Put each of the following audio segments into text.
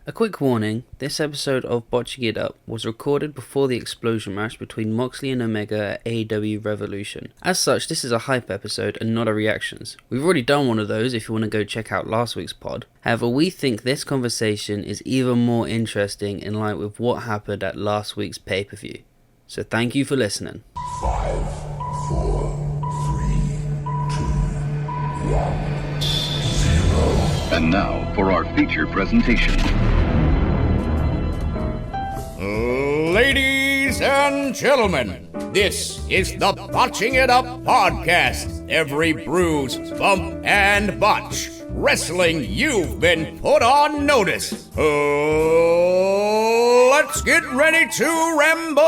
A quick warning, this episode of Botching It Up was recorded before the explosion match between Moxley and Omega at AEW Revolution. As such, this is a hype episode and not a reactions. We've already done one of those if you want to go check out last week's pod. However, we think this conversation is even more interesting in line with what happened at last week's pay-per-view. So thank you for listening. 5, 4, 3, 2, 1, 0. And now for our feature presentation. Ladies and gentlemen, this is the Botching It Up podcast. Every bruise, bump, and botch. Wrestling, you've been put on notice. Let's get ready to ramble!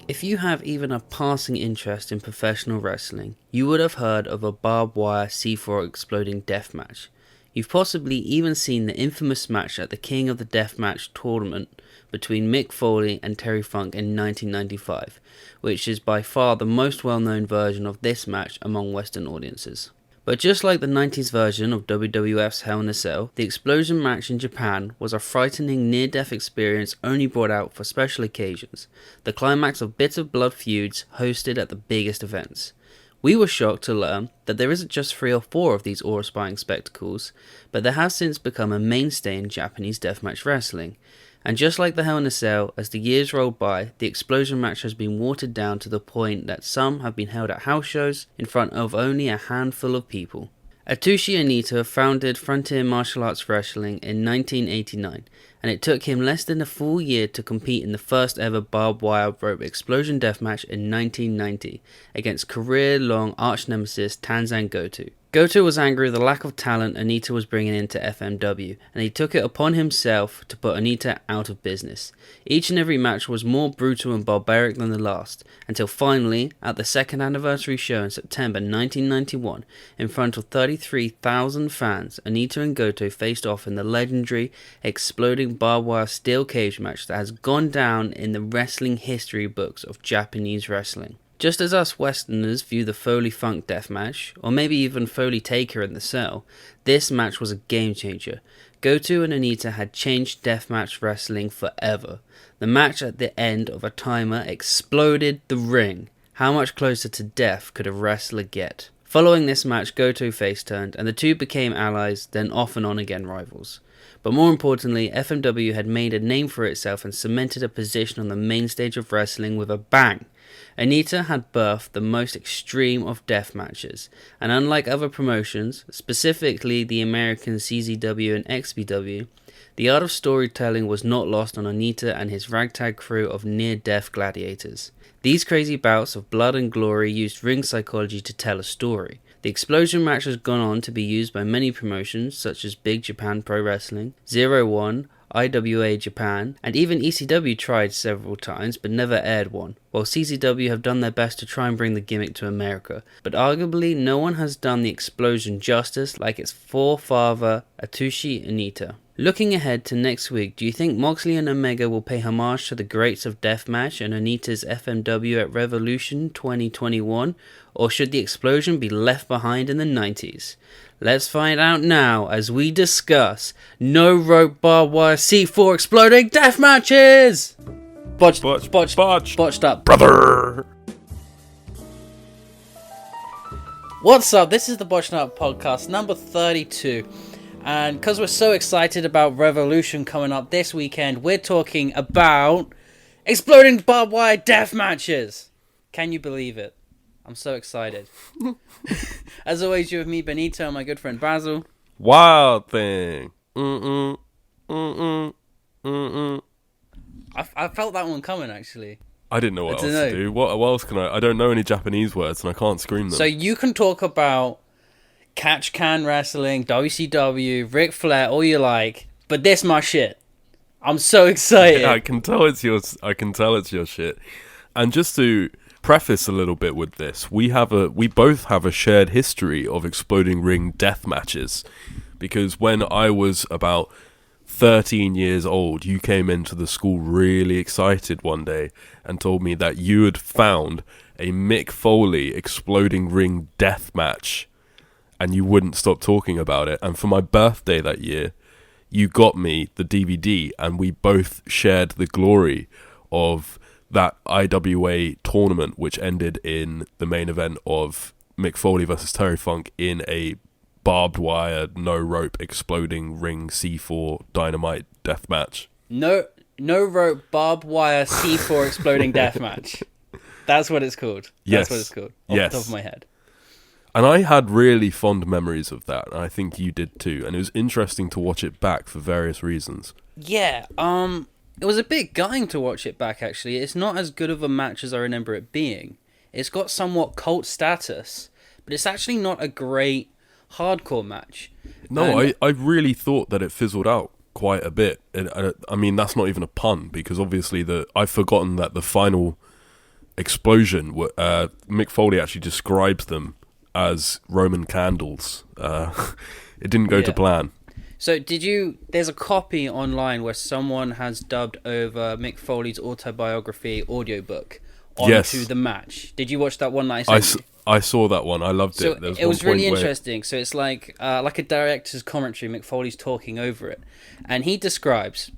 If you have even a passing interest in professional wrestling, you would have heard of a barbed wire C4 exploding deathmatch. You've possibly even seen the infamous match at the King of the Deathmatch tournament between Mick Foley and Terry Funk in 1995, which is by far the most well-known version of this match among Western audiences. But just like the 90s version of WWF's Hell in a Cell, the explosion match in Japan was a frightening near-death experience only brought out for special occasions, the climax of bitter blood feuds hosted at the biggest events. We were shocked to learn that there isn't just 3 or 4 of these awe-inspiring spectacles, but they have since become a mainstay in Japanese deathmatch wrestling. And just like the Hell in a Cell, as the years rolled by, the explosion match has been watered down to the point that some have been held at house shows in front of only a handful of people. Atsushi Onita founded Frontier Martial Arts Wrestling in 1989, and it took him less than a full year to compete in the first ever barbed wire rope explosion deathmatch in 1990 against career-long arch-nemesis Tanzan Goto. Goto was angry with the lack of talent Onita was bringing into FMW, and he took it upon himself to put Onita out of business. Each and every match was more brutal and barbaric than the last, until finally, at the second anniversary show in September 1991, in front of 33,000 fans, Onita and Goto faced off in the legendary exploding barbed wire steel cage match that has gone down in the wrestling history books of Japanese wrestling. Just as us Westerners view the Foley Funk deathmatch, or maybe even Foley Taker in the Cell, this match was a game changer. Goto and Onita had changed deathmatch wrestling forever. The match at the end of a timer exploded the ring. How much closer to death could a wrestler get? Following this match, Goto face-turned, and the two became allies, then off and on again rivals. But more importantly, FMW had made a name for itself and cemented a position on the main stage of wrestling with a bang. Onita had birthed the most extreme of death matches, and unlike other promotions, specifically the American CZW and XPW, the art of storytelling was not lost on Onita and his ragtag crew of near-death gladiators. These crazy bouts of blood and glory used ring psychology to tell a story. The explosion match has gone on to be used by many promotions such as Big Japan Pro Wrestling, 01, IWA Japan, and even ECW tried several times but never aired one, while CZW have done their best to try and bring the gimmick to America, but arguably no one has done the explosion justice like its forefather Atsushi Onita. Looking ahead to next week, do you think Moxley and Omega will pay homage to the greats of deathmatch and Onita's FMW at Revolution 2021, or should the explosion be left behind in the 90s? Let's find out now as we discuss no rope barbed wire C4 exploding death matches. Botched up, brother. What's up? This is the Botching Up podcast number 32, and because we're so excited about Revolution coming up this weekend, we're talking about exploding barbed wire death matches. Can you believe it? I'm so excited. As always, you're with me, Benito, and my good friend Basil. Wild thing. I felt that one coming, actually. I didn't know what else to do. What else can I don't know any Japanese words and I can't scream them. So you can talk about catch can wrestling, WCW, Ric Flair, all you like, but this my shit. I'm so excited. Yeah, I can tell it's your shit. And just to preface a little bit with this, we both have a shared history of exploding ring death matches, because when I was about 13 years old, you came into the school really excited one day and told me that you had found a Mick Foley exploding ring death match and you wouldn't stop talking about it. And for my birthday that year, you got me the DVD, and we both shared the glory of that IWA tournament, which ended in the main event of Mick Foley versus Terry Funk in a barbed wire, no rope, exploding ring C4 dynamite death match. No rope, barbed wire, C4 exploding death match. That's what it's called. That's what it's called. Off the top of my head. And I had really fond memories of that, and I think you did too. And it was interesting to watch it back for various reasons. Yeah, it was a bit gutting to watch it back, actually. It's not as good of a match as I remember it being. It's got somewhat cult status, but it's actually not a great hardcore match. No, I really thought that it fizzled out quite a bit. I mean, that's not even a pun, because obviously I've forgotten that the final explosion, Mick Foley actually describes them as Roman candles. It didn't go to plan. So there's a copy online where someone has dubbed over Mick Foley's autobiography audiobook onto the match. Did you watch that one that I sent you? I saw that one. I loved it. It was really interesting. So it's like a director's commentary. Mick Foley's talking over it. And he describes,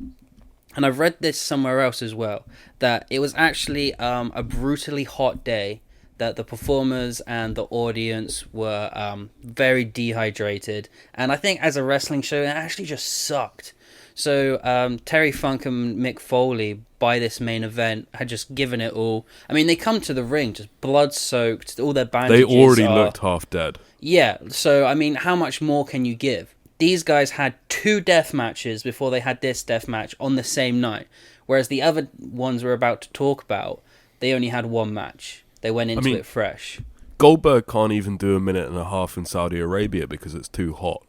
and I've read this somewhere else as well, that it was actually a brutally hot day, that the performers and the audience were very dehydrated. And I think as a wrestling show, it actually just sucked. So Terry Funk and Mick Foley, by this main event, had just given it all. I mean, they come to the ring just blood-soaked, all their bandages They already looked half dead. Yeah, so, I mean, how much more can you give? These guys had 2 death matches before they had this death match on the same night, whereas the other ones we're about to talk about, they only had 1 match. They went into it fresh. Goldberg can't even do a minute and a half in Saudi Arabia because it's too hot.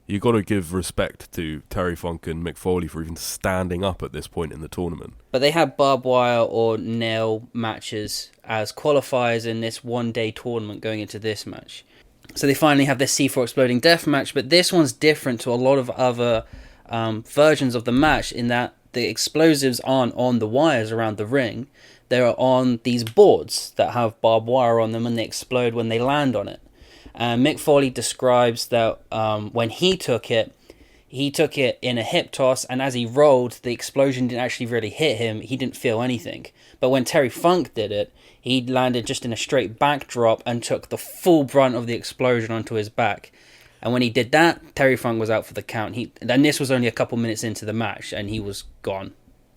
You got to give respect to Terry Funk and Mick Foley for even standing up at this point in the tournament. But they had barbed wire or nail matches as qualifiers in this one-day tournament going into this match. So they finally have this C4 exploding death match, but this one's different to a lot of other versions of the match in that the explosives aren't on the wires around the ring. They're on these boards that have barbed wire on them, and they explode when they land on it. Mick Foley describes that when he took it in a hip toss, and as he rolled, the explosion didn't actually really hit him. He didn't feel anything. But when Terry Funk did it, he landed just in a straight backdrop and took the full brunt of the explosion onto his back. And when he did that, Terry Funk was out for the count. And this was only a couple minutes into the match, and he was gone.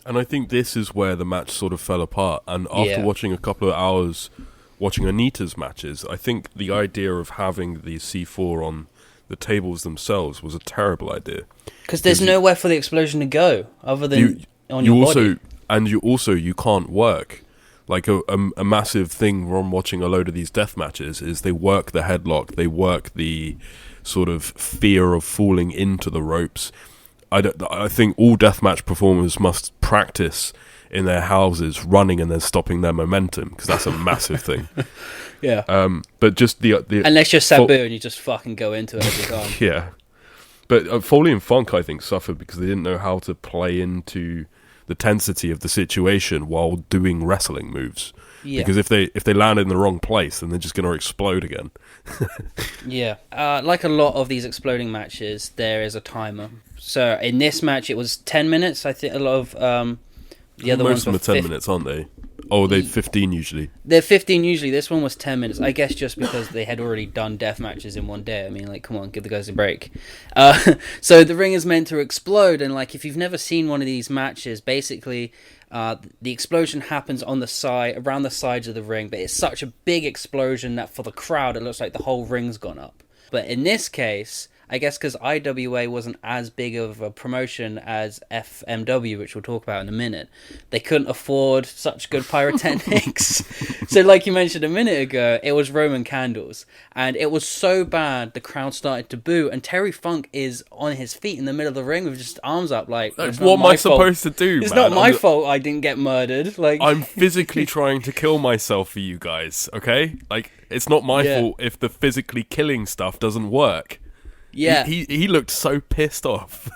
And I think this is where the match sort of fell apart. And after watching a couple of hours watching Onita's matches, I think the idea of having the C4 on the tables themselves was a terrible idea. Because there's nowhere for the explosion to go other than on your body. And you can't work. Like a massive thing from watching a load of these death matches is they work the headlock, they work the sort of fear of falling into the ropes. I think all deathmatch performers must practice in their houses running and then stopping their momentum, because that's a massive thing. Yeah. But just the unless you're Sabu and you just fucking go into it every time. Yeah. But Foley and Funk, I think, suffered because they didn't know how to play into the tensity of the situation while doing wrestling moves. Yeah. Because if they land in the wrong place, then they're just going to explode again. Yeah. Like a lot of these exploding matches, there is a timer. So in this match, it was 10 minutes. I think a lot of the other ones were 10 minutes, aren't they? Oh, they're 15 usually. They're 15 usually. This one was 10 minutes. I guess just because they had already done death matches in one day. I mean, like, come on, give the guys a break. So the ring is meant to explode, and like, if you've never seen one of these matches, basically, the explosion happens on the side, around the sides of the ring, but it's such a big explosion that for the crowd, it looks like the whole ring's gone up. But in this case, I guess because IWA wasn't as big of a promotion as FMW, which we'll talk about in a minute, they couldn't afford such good pyrotechnics. So like you mentioned a minute ago, it was Roman candles. And it was so bad, the crowd started to boo. And Terry Funk is on his feet in the middle of the ring with just arms up like, what am I supposed to do, It's not my fault I didn't get murdered. Like, I'm physically trying to kill myself for you guys, okay? Like, it's not my fault if the physically killing stuff doesn't work. Yeah, he looked so pissed off.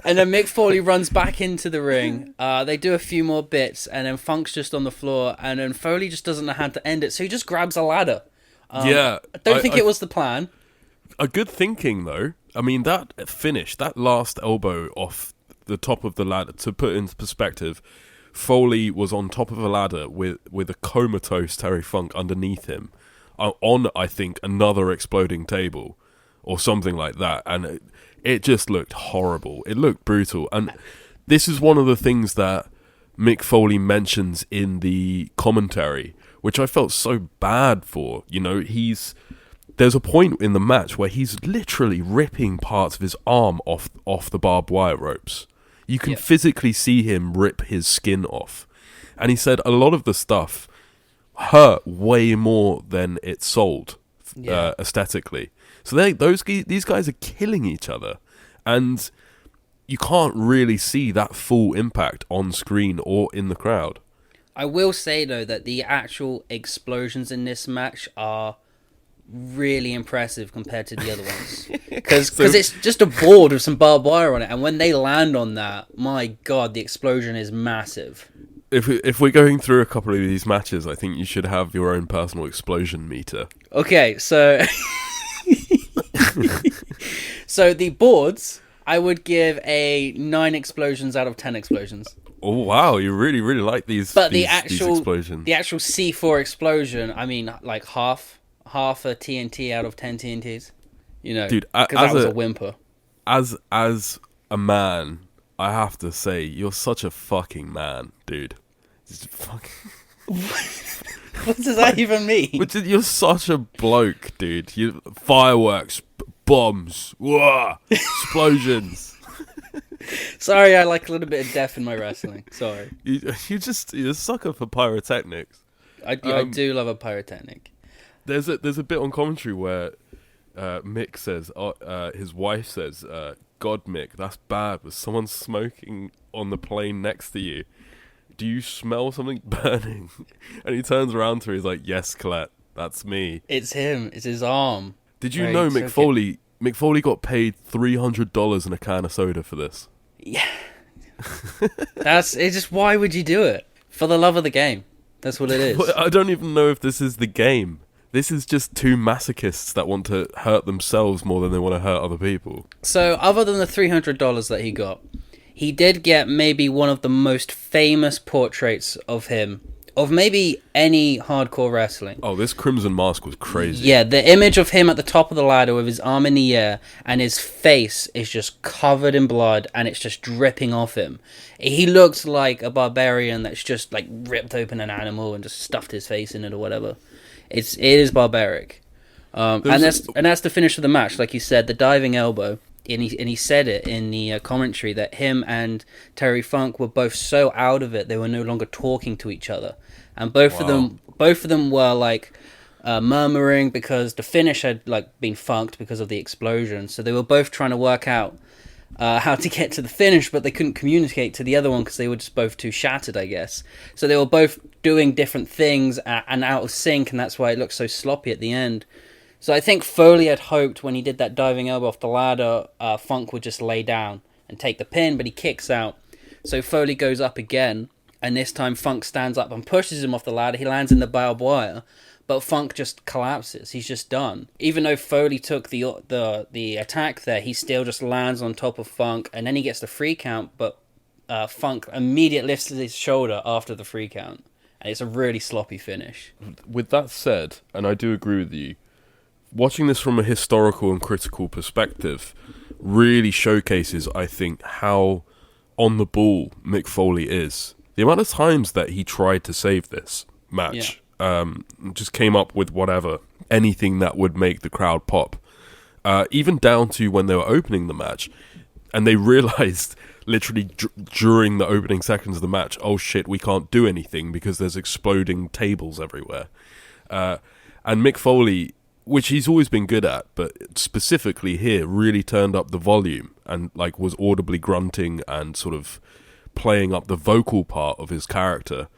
And then Mick Foley runs back into the ring. They do a few more bits, and then Funk's just on the floor, and then Foley just doesn't know how to end it, so he just grabs a ladder. I don't think it was the plan. A good thinking, though. I mean, that finish, that last elbow off the top of the ladder, to put into perspective, Foley was on top of a ladder with a comatose Terry Funk underneath him, on, I think, another exploding table, or something like that, and it just looked horrible. It looked brutal, and this is one of the things that Mick Foley mentions in the commentary, which I felt so bad for. You know, there's a point in the match where he's literally ripping parts of his arm off the barbed wire ropes. You can physically see him rip his skin off. And he said a lot of the stuff hurt way more than it sold aesthetically. So these guys are killing each other. And you can't really see that full impact on screen or in the crowd. I will say, though, that the actual explosions in this match are really impressive compared to the other ones, because it's just a board with some barbed wire on it, and when they land on that, my god, the explosion is massive. If we're going through a couple of these matches, I think you should have your own personal explosion meter. Okay, so so the boards, I would give a 9 explosions out of 10 explosions. Oh wow, you really like these. But these the actual C4 explosion, I mean, like half a TNT out of 10 TNTs, you know, dude, because that was a whimper. As a man, I have to say, you're such a fucking man, dude. What does that even mean? But you're such a bloke, dude. You fireworks, bombs, whoa, explosions. Sorry, I like a little bit of death in my wrestling. Sorry. You're a sucker for pyrotechnics. I do love a pyrotechnic. There's a bit on commentary where Mick says, his wife says, God, Mick, that's bad. Was someone smoking on the plane next to you? Do you smell something burning? And he turns around to her, he's like, yes, Colette, that's me. It's him. It's his arm. Did you know Mick Foley got paid $300 in a can of soda for this? Yeah. It's just, why would you do it? For the love of the game. That's what it is. I don't even know if this is the game. This is just two masochists that want to hurt themselves more than they want to hurt other people. So, other than the $300 that he got, he did get maybe one of the most famous portraits of him, of maybe any hardcore wrestling. Oh, this Crimson Mask was crazy. Yeah, the image of him at the top of the ladder with his arm in the air, and his face is just covered in blood, and it's just dripping off him. He looks like a barbarian that's just like ripped open an animal and just stuffed his face in it or whatever. It is barbaric, and that's the finish of the match. Like you said, the diving elbow, and he said it in the commentary that him and Terry Funk were both so out of it they were no longer talking to each other, and both of them were like murmuring because the finish had like been funked because of the explosion. So they were both trying to work out how to get to the finish, but they couldn't communicate to the other one because they were just both too shattered, I guess. So they were both doing different things and out of sync, and that's why it looked so sloppy at the end. So I think Foley had hoped when he did that diving elbow off the ladder, Funk would just lay down and take the pin, but he kicks out. So Foley goes up again, and this time Funk stands up and pushes him off the ladder. He lands in the barbed wire, but Funk just collapses. He's just done. Even though Foley took the attack there, he still just lands on top of Funk, and then he gets the 3 count, but Funk immediately lifts his shoulder after the 3 count. And it's a really sloppy finish. With that said, and I do agree with you, watching this from a historical and critical perspective really showcases, I think, how on the ball Mick Foley is. The amount of times that he tried to save this match, just came up with anything that would make the crowd pop. Even down to when they were opening the match, and they realized literally during the opening seconds of the match, oh shit, we can't do anything because there's exploding tables everywhere. And Mick Foley, which he's always been good at, but specifically here, really turned up the volume and like was audibly grunting and sort of playing up the vocal part of his character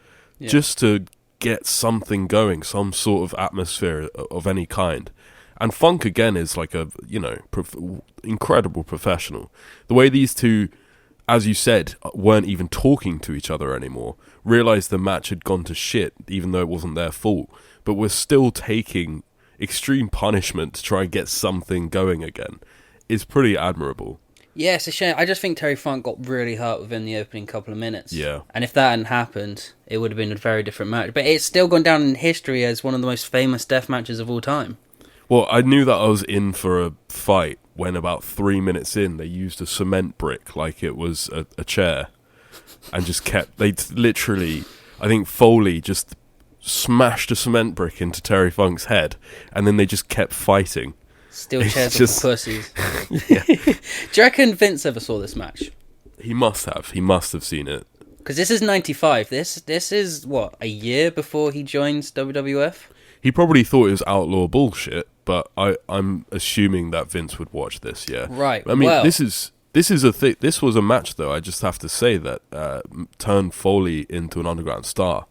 just to get something going, some sort of atmosphere of any kind. And Funk again is like a incredible professional. The way these two, as you said, weren't even talking to each other anymore, realized the match had gone to shit, even though it wasn't their fault, but were still taking extreme punishment to try and get something going again is pretty admirable. Yeah, it's a shame. I just think Terry Funk got really hurt within the opening couple of minutes. Yeah. And if that hadn't happened, it would have been a very different match. But it's still gone down in history as one of the most famous death matches of all time. Well, I knew that I was in for a fight when about 3 minutes in, they used a cement brick like it was a chair. And just literally, I think Foley just smashed a cement brick into Terry Funk's head. And then they just kept fighting. Still chairs with pussies. Yeah. Do you reckon Vince ever saw this match? He must have. He must have seen it. Because this is 95. This is, what, a year before he joins WWF? He probably thought it was outlaw bullshit, but I'm assuming that Vince would watch this, yeah. Right, I mean, well, this is a thing. This was a match, though, I just have to say, that turned Foley into an underground star.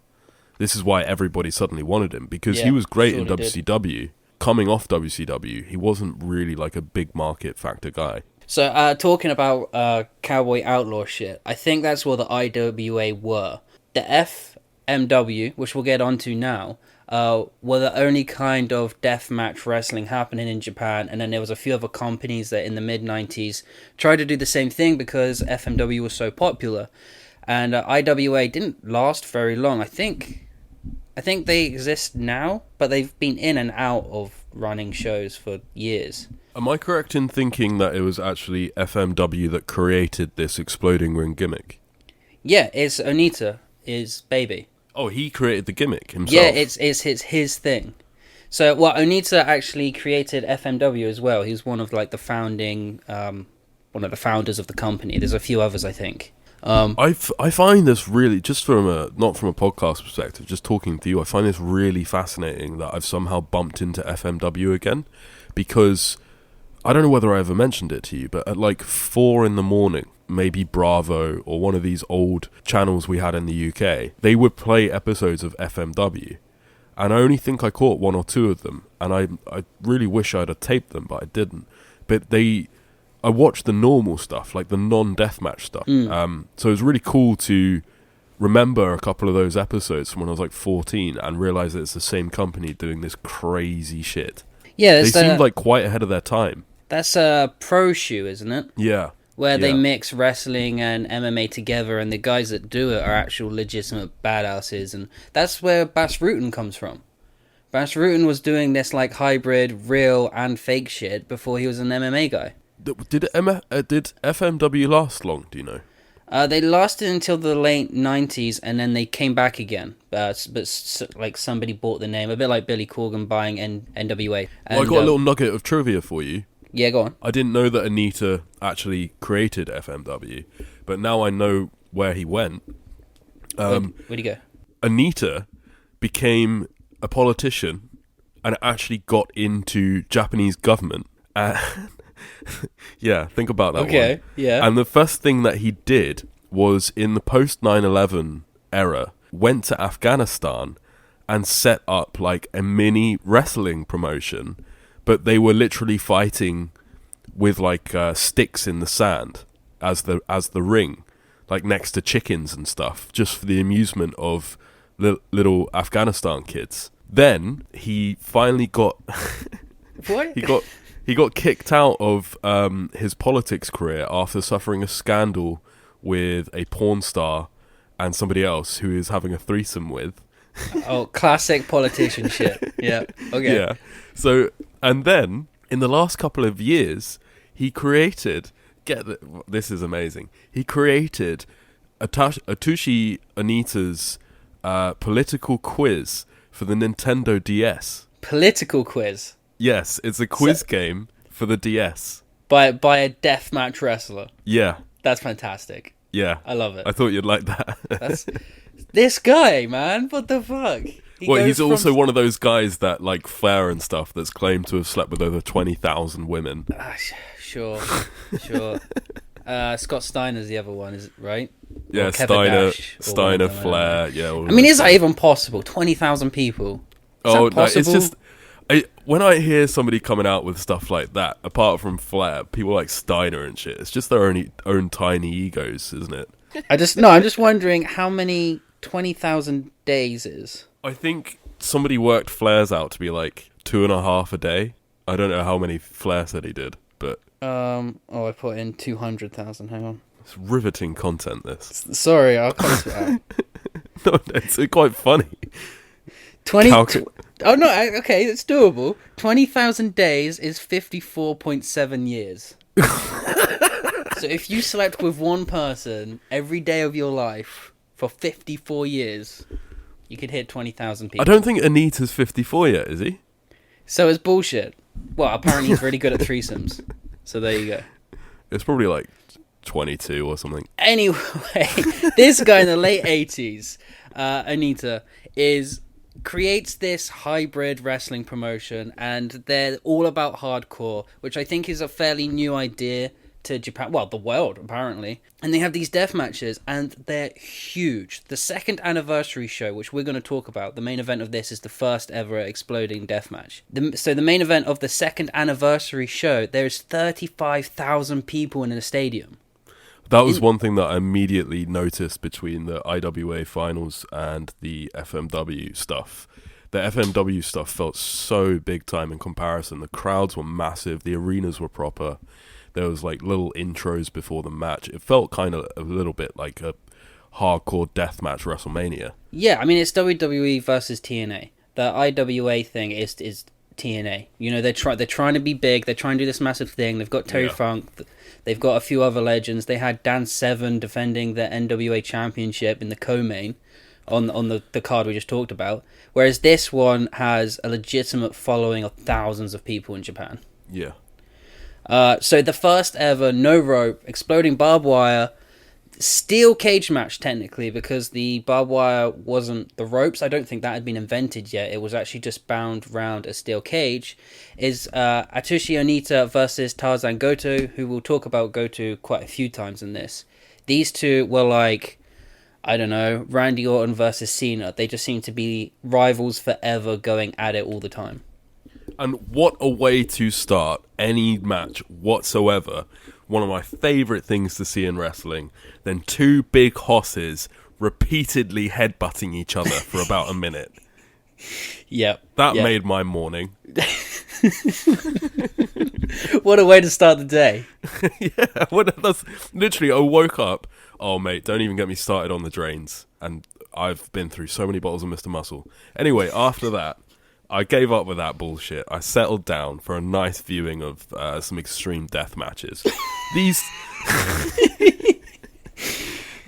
This is why everybody suddenly wanted him, because he was great in WCW. Coming off WCW, he wasn't really like a big market factor guy. So, talking about Cowboy Outlaw shit, I think that's what the IWA were. The FMW, which we'll get onto now, were the only kind of deathmatch wrestling happening in Japan, and then there was a few other companies that in the mid-90s tried to do the same thing because FMW was so popular. And IWA didn't last very long. I think they exist now, but they've been in and out of running shows for years. Am I correct in thinking that it was actually FMW that created this exploding ring gimmick? Yeah, it's Onita, his baby. Oh, he created the gimmick himself? Yeah, it's his thing. So, well, Onita actually created FMW as well. He was one of like the founding, one of the founders of the company. There's a few others, I think. I find this really, just not from a podcast perspective, just talking to you, I find this really fascinating that I've somehow bumped into FMW again, because I don't know whether I ever mentioned it to you, but at like 4 a.m, maybe Bravo or one of these old channels we had in the UK, they would play episodes of FMW, and I only think I caught 1 or 2 of them, and I really wish I'd have taped them, but I didn't. But I watched the normal stuff, like the non-deathmatch stuff. So it was really cool to remember a couple of those episodes from when I was like 14 and realise that it's the same company doing this crazy shit. Yeah, they seemed like quite ahead of their time. That's a pro shoe, isn't it? Yeah. Where they mix wrestling and MMA together, and the guys that do it are actual legitimate badasses, and that's where Bas Rutten comes from. Bas Rutten was doing this like hybrid, real and fake shit before he was an MMA guy. Did FMW last long, do you know? They lasted until the late 90s, and then they came back again. But like somebody bought the name, a bit like Billy Corgan buying NWA. And, Well, I got a little nugget of trivia for you. Yeah, go on. I didn't know that Onita actually created FMW, but now I know where he went. Where'd he go? Onita became a politician and actually got into Japanese government. Yeah, think about that one. Okay, yeah. And the first thing that he did was, in the post 9/11 era, went to Afghanistan and set up like a mini wrestling promotion, but they were literally fighting with like sticks in the sand as the ring, like next to chickens and stuff, just for the amusement of little Afghanistan kids. Then he finally got What? He got kicked out of his politics career after suffering a scandal with a porn star and somebody else who he was having a threesome with. Oh, classic politician shit. Yeah. Okay. Yeah. So, and then in the last couple of years, he created. This is amazing. He created Atsushi Onita's political quiz for the Nintendo DS. Political quiz. Yes, it's a quiz game for the DS. By a deathmatch wrestler. Yeah. That's fantastic. Yeah. I love it. I thought you'd like that. That's this guy, man. What the fuck? He's also one of those guys that, like Flair and stuff, that's claimed to have slept with over 20,000 women. Sure. Scott Steiner's the other one, is it right? Yeah, Or Kevin Nash, Steiner, or Flair. Yeah. I mean, is that even possible? 20,000 people. Is that possible? It's just. When I hear somebody coming out with stuff like that, apart from Flair, people like Steiner and shit, it's just their own tiny egos, isn't it? I'm just wondering how many 20,000 days is. I think somebody worked Flair's out to be like 2.5 a day. I don't know how many Flair said he did, but I put in 200,000. Hang on. it's riveting content. This. Sorry, I'll cut it out. No, it's quite funny. 20. Oh no, okay, it's doable. 20,000 days is 54.7 years. So if you slept with one person every day of your life for 54 years, you could hit 20,000 people. I don't think Onita's 54 yet, is he? So it's bullshit. Well, apparently he's really good at threesomes. So there you go. It's probably like 22 or something. Anyway, this guy in the late 80s, Onita, creates this hybrid wrestling promotion, and they're all about hardcore, which I think is a fairly new idea to Japan, well, the world, apparently. And they have these death matches, and they're huge. The second anniversary show, which we're going to talk about, the main event of this is the first ever exploding death match. So the main event of the second anniversary show, there's 35,000 people in a stadium. That was one thing that I immediately noticed between the IWA finals and the FMW stuff. The FMW stuff felt so big time in comparison. The crowds were massive, the arenas were proper. There was like little intros before the match. It felt kind of a little bit like a hardcore deathmatch WrestleMania. Yeah, I mean, it's WWE versus TNA. The IWA thing is TNA. You know, they're trying to be big. They're trying to do this massive thing. They've got Terry Funk. They've got a few other legends. They had Dan Severn defending the NWA Championship in the co-main on the card we just talked about. Whereas this one has a legitimate following of thousands of people in Japan. Yeah. So the first ever no rope, exploding barbed wire, steel cage match technically, because the barbed wire wasn't the ropes. I don't think that had been invented yet. It was actually just bound round a steel cage. Is Atsushi Onita versus Tarzan Goto, who we'll talk about Goto quite a few times in this. These two were like, I don't know, Randy Orton versus Cena. They just seem to be rivals forever, going at it all the time. And what a way to start any match whatsoever. One of my favourite things to see in wrestling. Then two big hosses repeatedly headbutting each other for about a minute. Yep. That made my morning. What a way to start the day. Yeah, that's literally, I woke up. Oh, mate, don't even get me started on the drains. And I've been through so many bottles of Mr. Muscle. Anyway, after that, I gave up with that bullshit. I settled down for a nice viewing of some extreme death matches.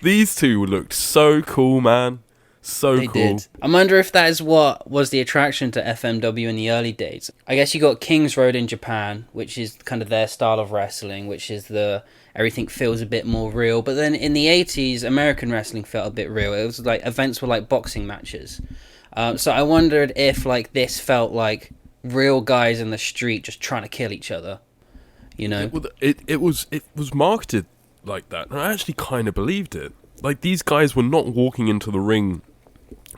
These two looked so cool, man. So they cool. Did. I wonder if that is what was the attraction to FMW in the early days. I guess you got King's Road in Japan, which is kind of their style of wrestling, which is everything feels a bit more real. But then in the 80s, American wrestling felt a bit real. It was like events were like boxing matches. So I wondered if like this felt like real guys in the street just trying to kill each other, you know? It was marketed like that, and I actually kind of believed it. Like, these guys were not walking into the ring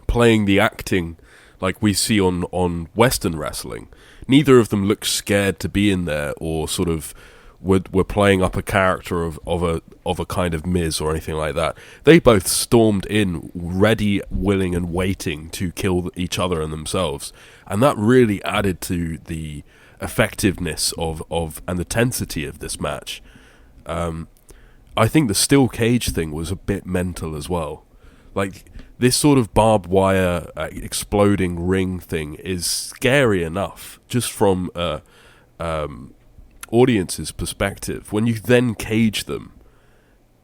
playing the acting like we see on Western wrestling. Neither of them looked scared to be in there, or sort of were playing up a character of a kind of Miz or anything like that. They both stormed in ready, willing, and waiting to kill each other and themselves, and that really added to the effectiveness of and the tensity of this match. I think the steel cage thing was a bit mental as well. Like, this sort of barbed wire exploding ring thing is scary enough just from audience's perspective. When you then cage them,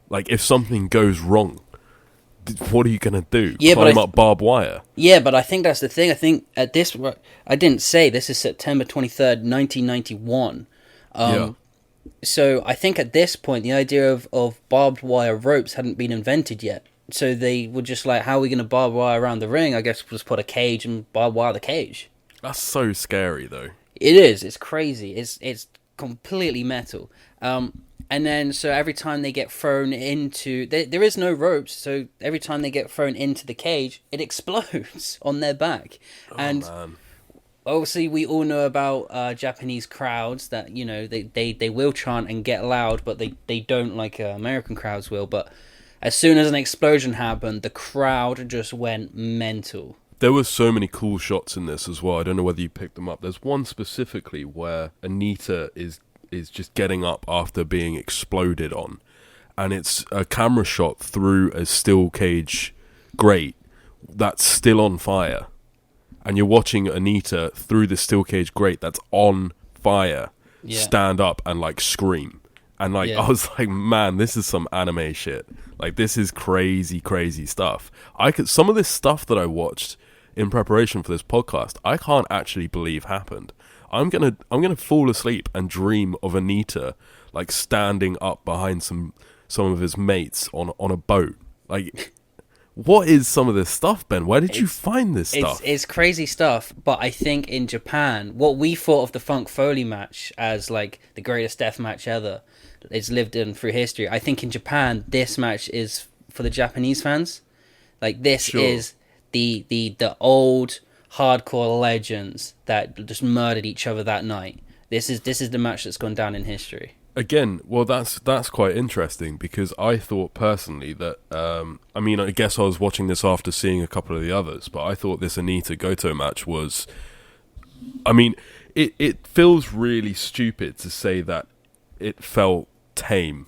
like, if something goes wrong, what are you going to do? Climb up barbed wire? Yeah, but I think that's the thing. I think at this, I didn't say this is September 23rd, 1991. So I think at this point, the idea of barbed wire ropes hadn't been invented yet. So they were just like, how are we going to barbed wire around the ring? I guess we'll just put a cage and barbed wire the cage. That's so scary, though. It is. It's crazy. It's completely metal. And then, so every time they get thrown into... There is no ropes, so every time they get thrown into the cage, it explodes on their back. Man. Obviously, we all know about Japanese crowds that, you know, they will chant and get loud, but they don't like American crowds will. But as soon as an explosion happened, the crowd just went mental. There were so many cool shots in this as well. I don't know whether you picked them up. There's one specifically where Onita is just getting up after being exploded on, and it's a camera shot through a steel cage grate that's still on fire, and you're watching Onita through the steel cage grate that's on fire stand up and like scream. And like I was like, man, this is some anime shit. Like, this is crazy stuff. Some of this stuff that I watched in preparation for this podcast, I can't actually believe happened. I'm gonna fall asleep and dream of Onita like standing up behind some of his mates on a boat. Like, what is some of this stuff, Ben? Where did you find this stuff? It's crazy stuff, but I think in Japan, what we thought of the Funk Foley match as like the greatest death match ever, it's lived in through history. I think in Japan, this match is for the Japanese fans. Like, this is the old hardcore legends that just murdered each other that night. This is the match that's gone down in history. Again, well, that's quite interesting, because I thought personally that, I mean, I guess I was watching this after seeing a couple of the others, but I thought this Onita Goto match was, I mean, it feels really stupid to say that it felt tame,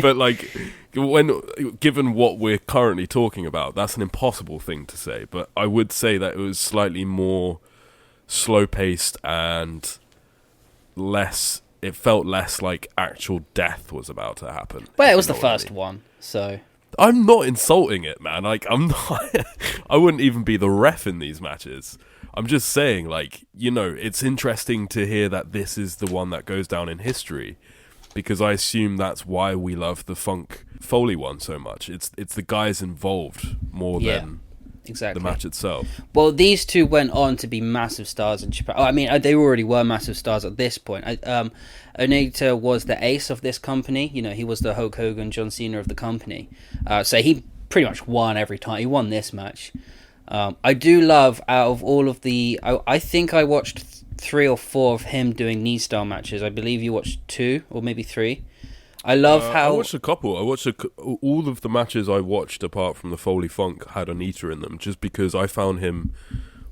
but like, given what we're currently talking about, that's an impossible thing to say. But I would say that it was slightly more slow-paced and less. It felt less like actual death was about to happen. But it was the first one, so I'm not insulting it, man. Like, I'm not. I wouldn't even be the ref in these matches. I'm just saying, like, you know, it's interesting to hear that this is the one that goes down in history, because I assume that's why we love the Funk Foley one so much. It's the guys involved more than the match itself. Well, these two went on to be massive stars in Japan. I mean, they already were massive stars at this point. Onita was the ace of this company. You know, he was the Hulk Hogan, John Cena of the company. So he pretty much won every time. He won this match. I do love, out of all of the... I think I watched 3 or 4 of him doing knee-style matches. I believe you watched 2 or maybe 3. I love how... I watched a couple. All of the matches I watched, apart from the Foley Funk, had Onita in them, just because I found him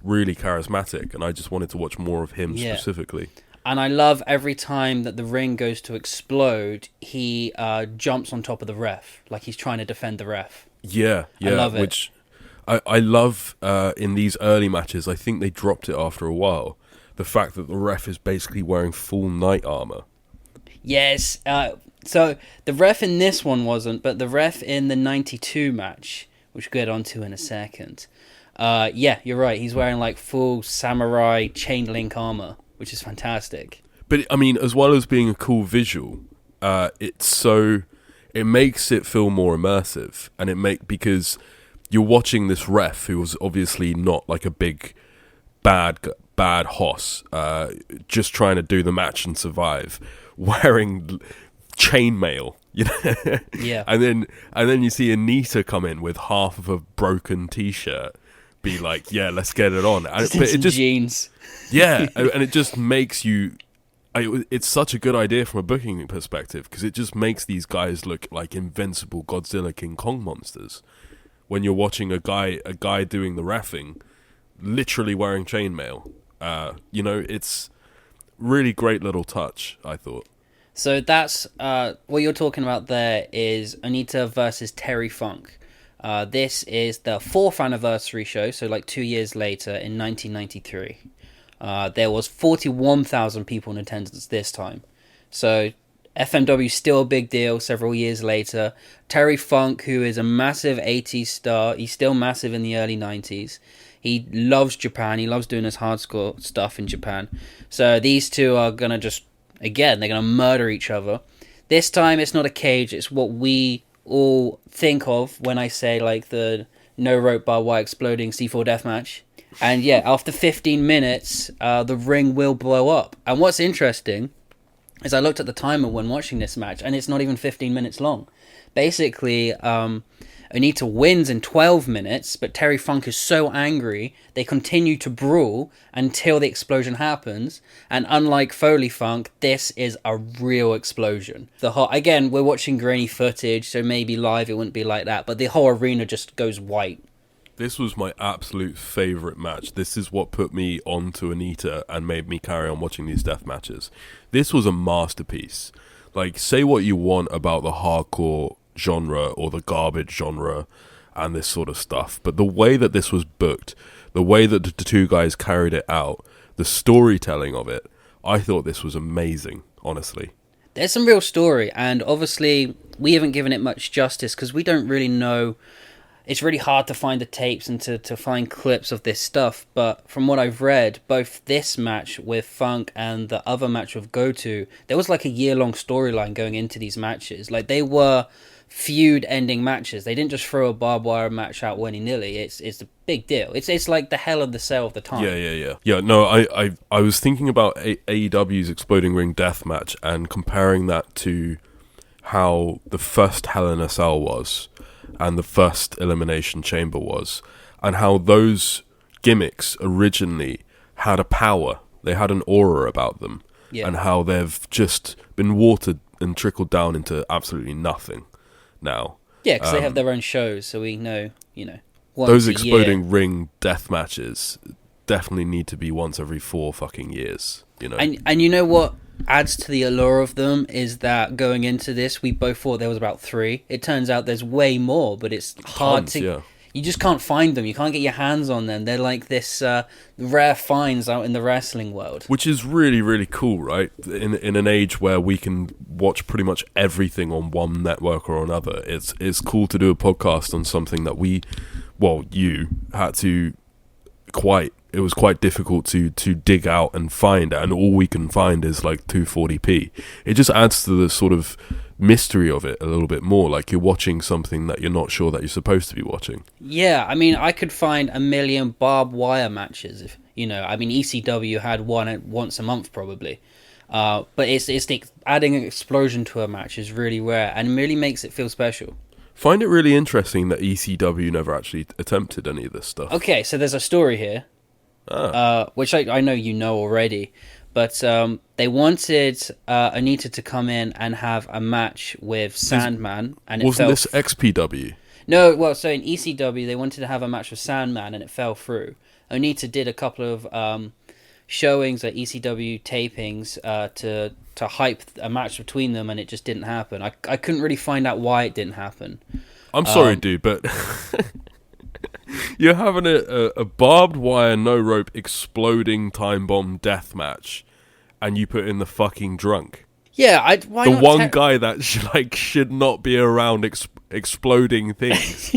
really charismatic, and I just wanted to watch more of him specifically. And I love every time that the ring goes to explode, he jumps on top of the ref, like he's trying to defend the ref. Yeah, I love it. Which I love in these early matches. I think they dropped it after a while. The fact that the ref is basically wearing full knight armor. Yes. So the ref in this one wasn't, but the ref in the 92 match, which we'll get onto in a second. Yeah, you're right. He's wearing like full samurai chain link armor, which is fantastic. But I mean, as well as being a cool visual, it makes it feel more immersive, and because you're watching this ref who was obviously not like a big bad hoss, just trying to do the match and survive, wearing chainmail, you know. Yeah. and then you see Onita come in with half of a broken t-shirt, be like, yeah, let's get it on. But it just jeans. Yeah, and it just makes you. It's such a good idea from a booking perspective, because it just makes these guys look like invincible Godzilla King Kong monsters. When you're watching a guy doing the reffing, literally wearing chainmail, you know, it's really great little touch, I thought. So that's what you're talking about. There is Onita versus Terry Funk. This is the 4th anniversary show, so like 2 years later in 1993. There was 41,000 people in attendance this time. So FMW still a big deal several years later. Terry Funk, who is a massive 80s star, he's still massive in the early 90s. He loves Japan. He loves doing his hardcore stuff in Japan. So these two are going to just, again, they're going to murder each other. This time it's not a cage. It's what we all think of when I say like the no rope barbed wire exploding C4 deathmatch. And yeah, after 15 minutes, the ring will blow up. And what's interesting is I looked at the timer when watching this match, and it's not even 15 minutes long. Basically, Onita wins in 12 minutes, but Terry Funk is so angry, they continue to brawl until the explosion happens. And unlike Foley Funk, this is a real explosion. Again, we're watching grainy footage, so maybe live it wouldn't be like that, but the whole arena just goes white. This was my absolute favourite match. This is what put me onto Onita and made me carry on watching these death matches. This was a masterpiece. Like, say what you want about the hardcore genre or the garbage genre and this sort of stuff, but the way that this was booked, the way that the two guys carried it out, the storytelling of it, I thought this was amazing, honestly. There's some real story, and obviously we haven't given it much justice because we don't really know. It's really hard to find the tapes and to find clips of this stuff, but from what I've read, both this match with Funk and the other match with Goto, there was like a year-long storyline going into these matches. Like, they were feud-ending matches. They didn't just throw a barbed wire match out willy-nilly. It's a big deal. It's like the Hell of the Cell of the time. Yeah, no, I was thinking about AEW's Exploding Ring Death match and comparing that to how the first Hell in a Cell was and the first Elimination Chamber was, and how those gimmicks originally had a power. They had an aura about them, and how they've just been watered and trickled down into absolutely nothing now. Yeah, because they have their own shows, so we know, once those a Exploding year. Ring death matches definitely need to be once every 4 fucking years, And you know what adds to the allure of them is that going into this, we both thought there was about 3. It turns out there's way more, but it's hard Tons, to... yeah. You just can't find them. You can't get your hands on them. They're like this rare finds out in the wrestling world. Which is really, really cool, right? In an age where we can watch pretty much everything on one network or another, it's cool to do a podcast on something that you had to it was quite difficult to dig out and find, and all we can find is like 240p. It just adds to the sort of mystery of it a little bit more, like you're watching something that you're not sure that you're supposed to be watching. Yeah, I mean, I could find a million barbed wire matches if ECW had one once a month probably, but it's adding an explosion to a match is really rare and really makes it feel special. Find it really interesting that ECW never actually attempted any of this stuff. Okay, so there's a story here, which I know you know already. But they wanted Onita to come in and have a match with Sandman, and wasn't this XPW? No, well, so in ECW they wanted to have a match with Sandman, and it fell through. Onita did a couple of showings at ECW tapings to hype a match between them, and it just didn't happen. I couldn't really find out why it didn't happen. I'm sorry, dude, but you're having a barbed wire, no rope, exploding time bomb death match, and you put in the fucking drunk. Yeah, why the not one guy that should not be around exploding things.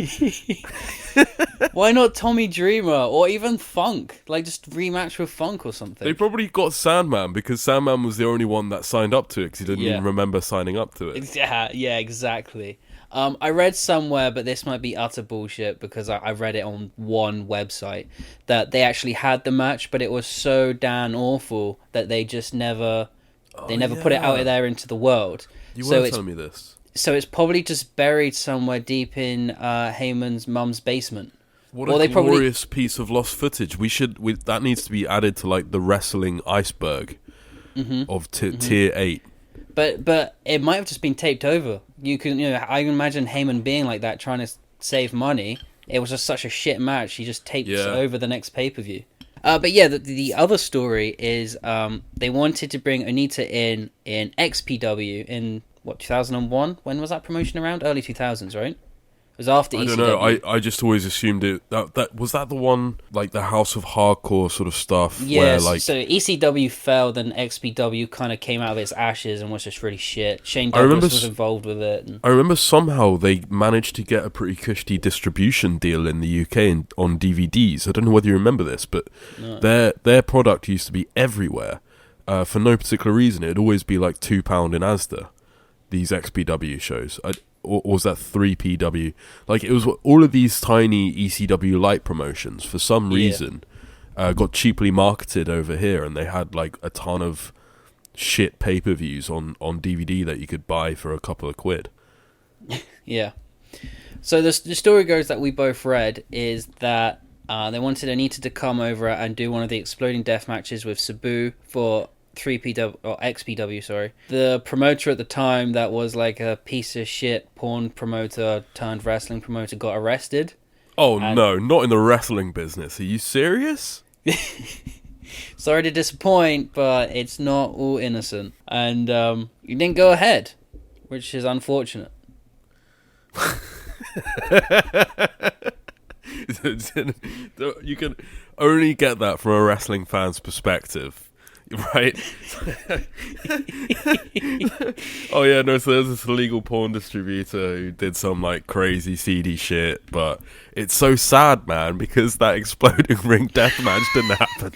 Why not Tommy Dreamer or even Funk? Like, just rematch with Funk or something. They probably got Sandman because Sandman was the only one that signed up to it because he didn't even remember signing up to it. Yeah, exactly. I read somewhere, but this might be utter bullshit because I read it on one website, that they actually had the match, but it was so damn awful that they just never put it out there into the world. You were telling me this. So it's probably just buried somewhere deep in Heyman's mum's basement. What a glorious piece of lost footage. That needs to be added to like the wrestling iceberg of tier 8. But it might have just been taped over. I can imagine Heyman being like that, trying to save money. It was just such a shit match. He just taped over the next pay-per-view. But yeah, the other story is they wanted to bring Onita in XPW in 2001. When was that promotion around? Early 2000s, right? It was after ECW. I don't know. I just always assumed that was that the one, like the House of Hardcore sort of stuff. Yes. Where, So ECW fell, then XPW kind of came out of its ashes and was just really shit. Shane Douglas was involved with it. I remember somehow they managed to get a pretty cushy distribution deal in the UK on DVDs. I don't know whether you remember this, but their product used to be everywhere for no particular reason. It'd always be like £2 in Asda. These XPW shows. Or was that 3PW? Like, it was all of these tiny ECW light promotions, for some reason, got cheaply marketed over here, and they had, like, a ton of shit pay-per-views on DVD that you could buy for a couple of quid. Yeah. So the story goes that we both read is that they wanted Onita to come over and do one of the exploding death matches with Sabu for 3PW or XPW, sorry. The promoter at the time that was like a piece of shit porn promoter turned wrestling promoter got arrested. Oh, no, not in the wrestling business. Are you serious? Sorry to disappoint, but it's not all innocent. And you didn't go ahead, which is unfortunate. You can only get that from a wrestling fan's perspective, right? Oh yeah, no, so there's this illegal porn distributor who did some like crazy seedy shit, but it's so sad, man, because that exploding ring death match didn't happen.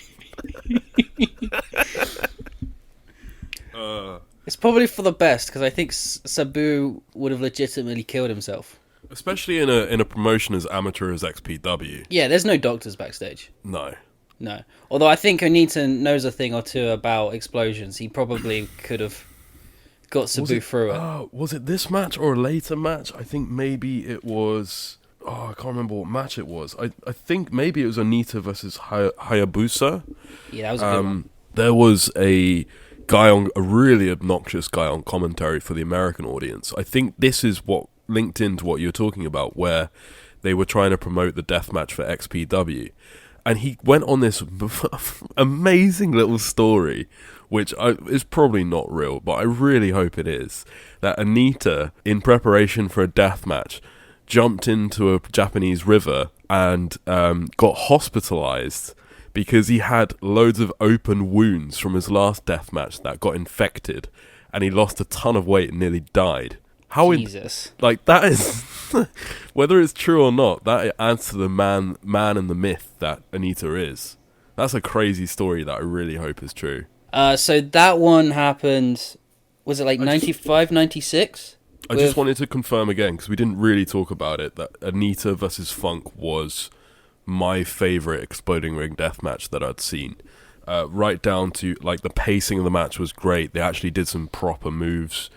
It's probably for the best, because I think Sabu would have legitimately killed himself. Especially in a promotion as amateur as XPW. Yeah, there's no doctors backstage. No. Although I think Onita knows a thing or two about explosions. He probably could have got Sabu through it. Was it this match or a later match? I think maybe it was... Oh, I can't remember what match it was. I think maybe it was Onita versus Hayabusa. Yeah, that was a good one. There was a really obnoxious guy on commentary for the American audience. I think this is what linked into what you were talking about, where they were trying to promote the death match for XPW, and he went on this amazing little story, which is probably not real, but I really hope it is, that Onita, in preparation for a death match, jumped into a Japanese river and got hospitalized because he had loads of open wounds from his last death match that got infected, and he lost a ton of weight and nearly died. Jesus. That is, whether it's true or not, that adds to the man and the myth that Onita is. That's a crazy story that I really hope is true. So that one happened, was it like 95, 96? I just wanted to confirm again, because we didn't really talk about it, that Onita versus Funk was my favourite Exploding Ring death match that I'd seen. Right down to, like, the pacing of the match was great. They actually did some proper moves.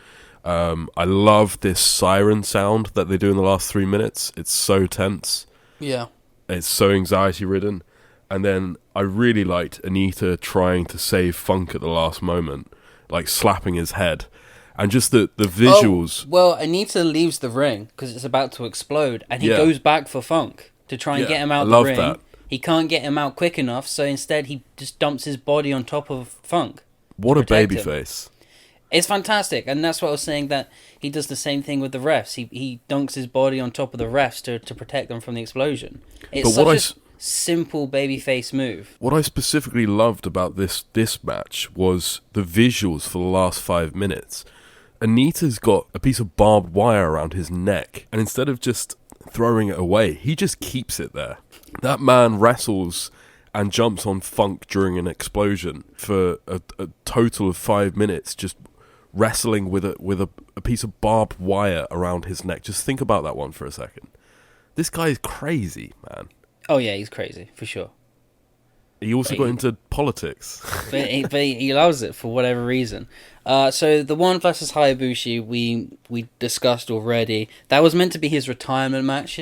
I love this siren sound that they do in the last 3 minutes. It's so tense. Yeah. It's so anxiety-ridden. And then I really liked Onita trying to save Funk at the last moment, like slapping his head. And just the visuals. Oh, well, Onita leaves the ring because it's about to explode, and he goes back for Funk to try and get him out of the ring. That. He can't get him out quick enough, so instead he just dumps his body on top of Funk. What a babyface. It's fantastic, and that's what I was saying, that he does the same thing with the refs. He dunks his body on top of the refs to protect them from the explosion. It's such a simple babyface move. What I specifically loved about this match was the visuals for the last 5 minutes. Onita's got a piece of barbed wire around his neck, and instead of just throwing it away, he just keeps it there. That man wrestles and jumps on Funk during an explosion for a total of 5 minutes, just wrestling with a piece of barbed wire around his neck. Just think about that one for a second. This guy is crazy, man. Oh yeah, he's crazy, for sure. He also got into politics. but he loves it for whatever reason. So the one versus Hayabusa we discussed already. That was meant to be his retirement match.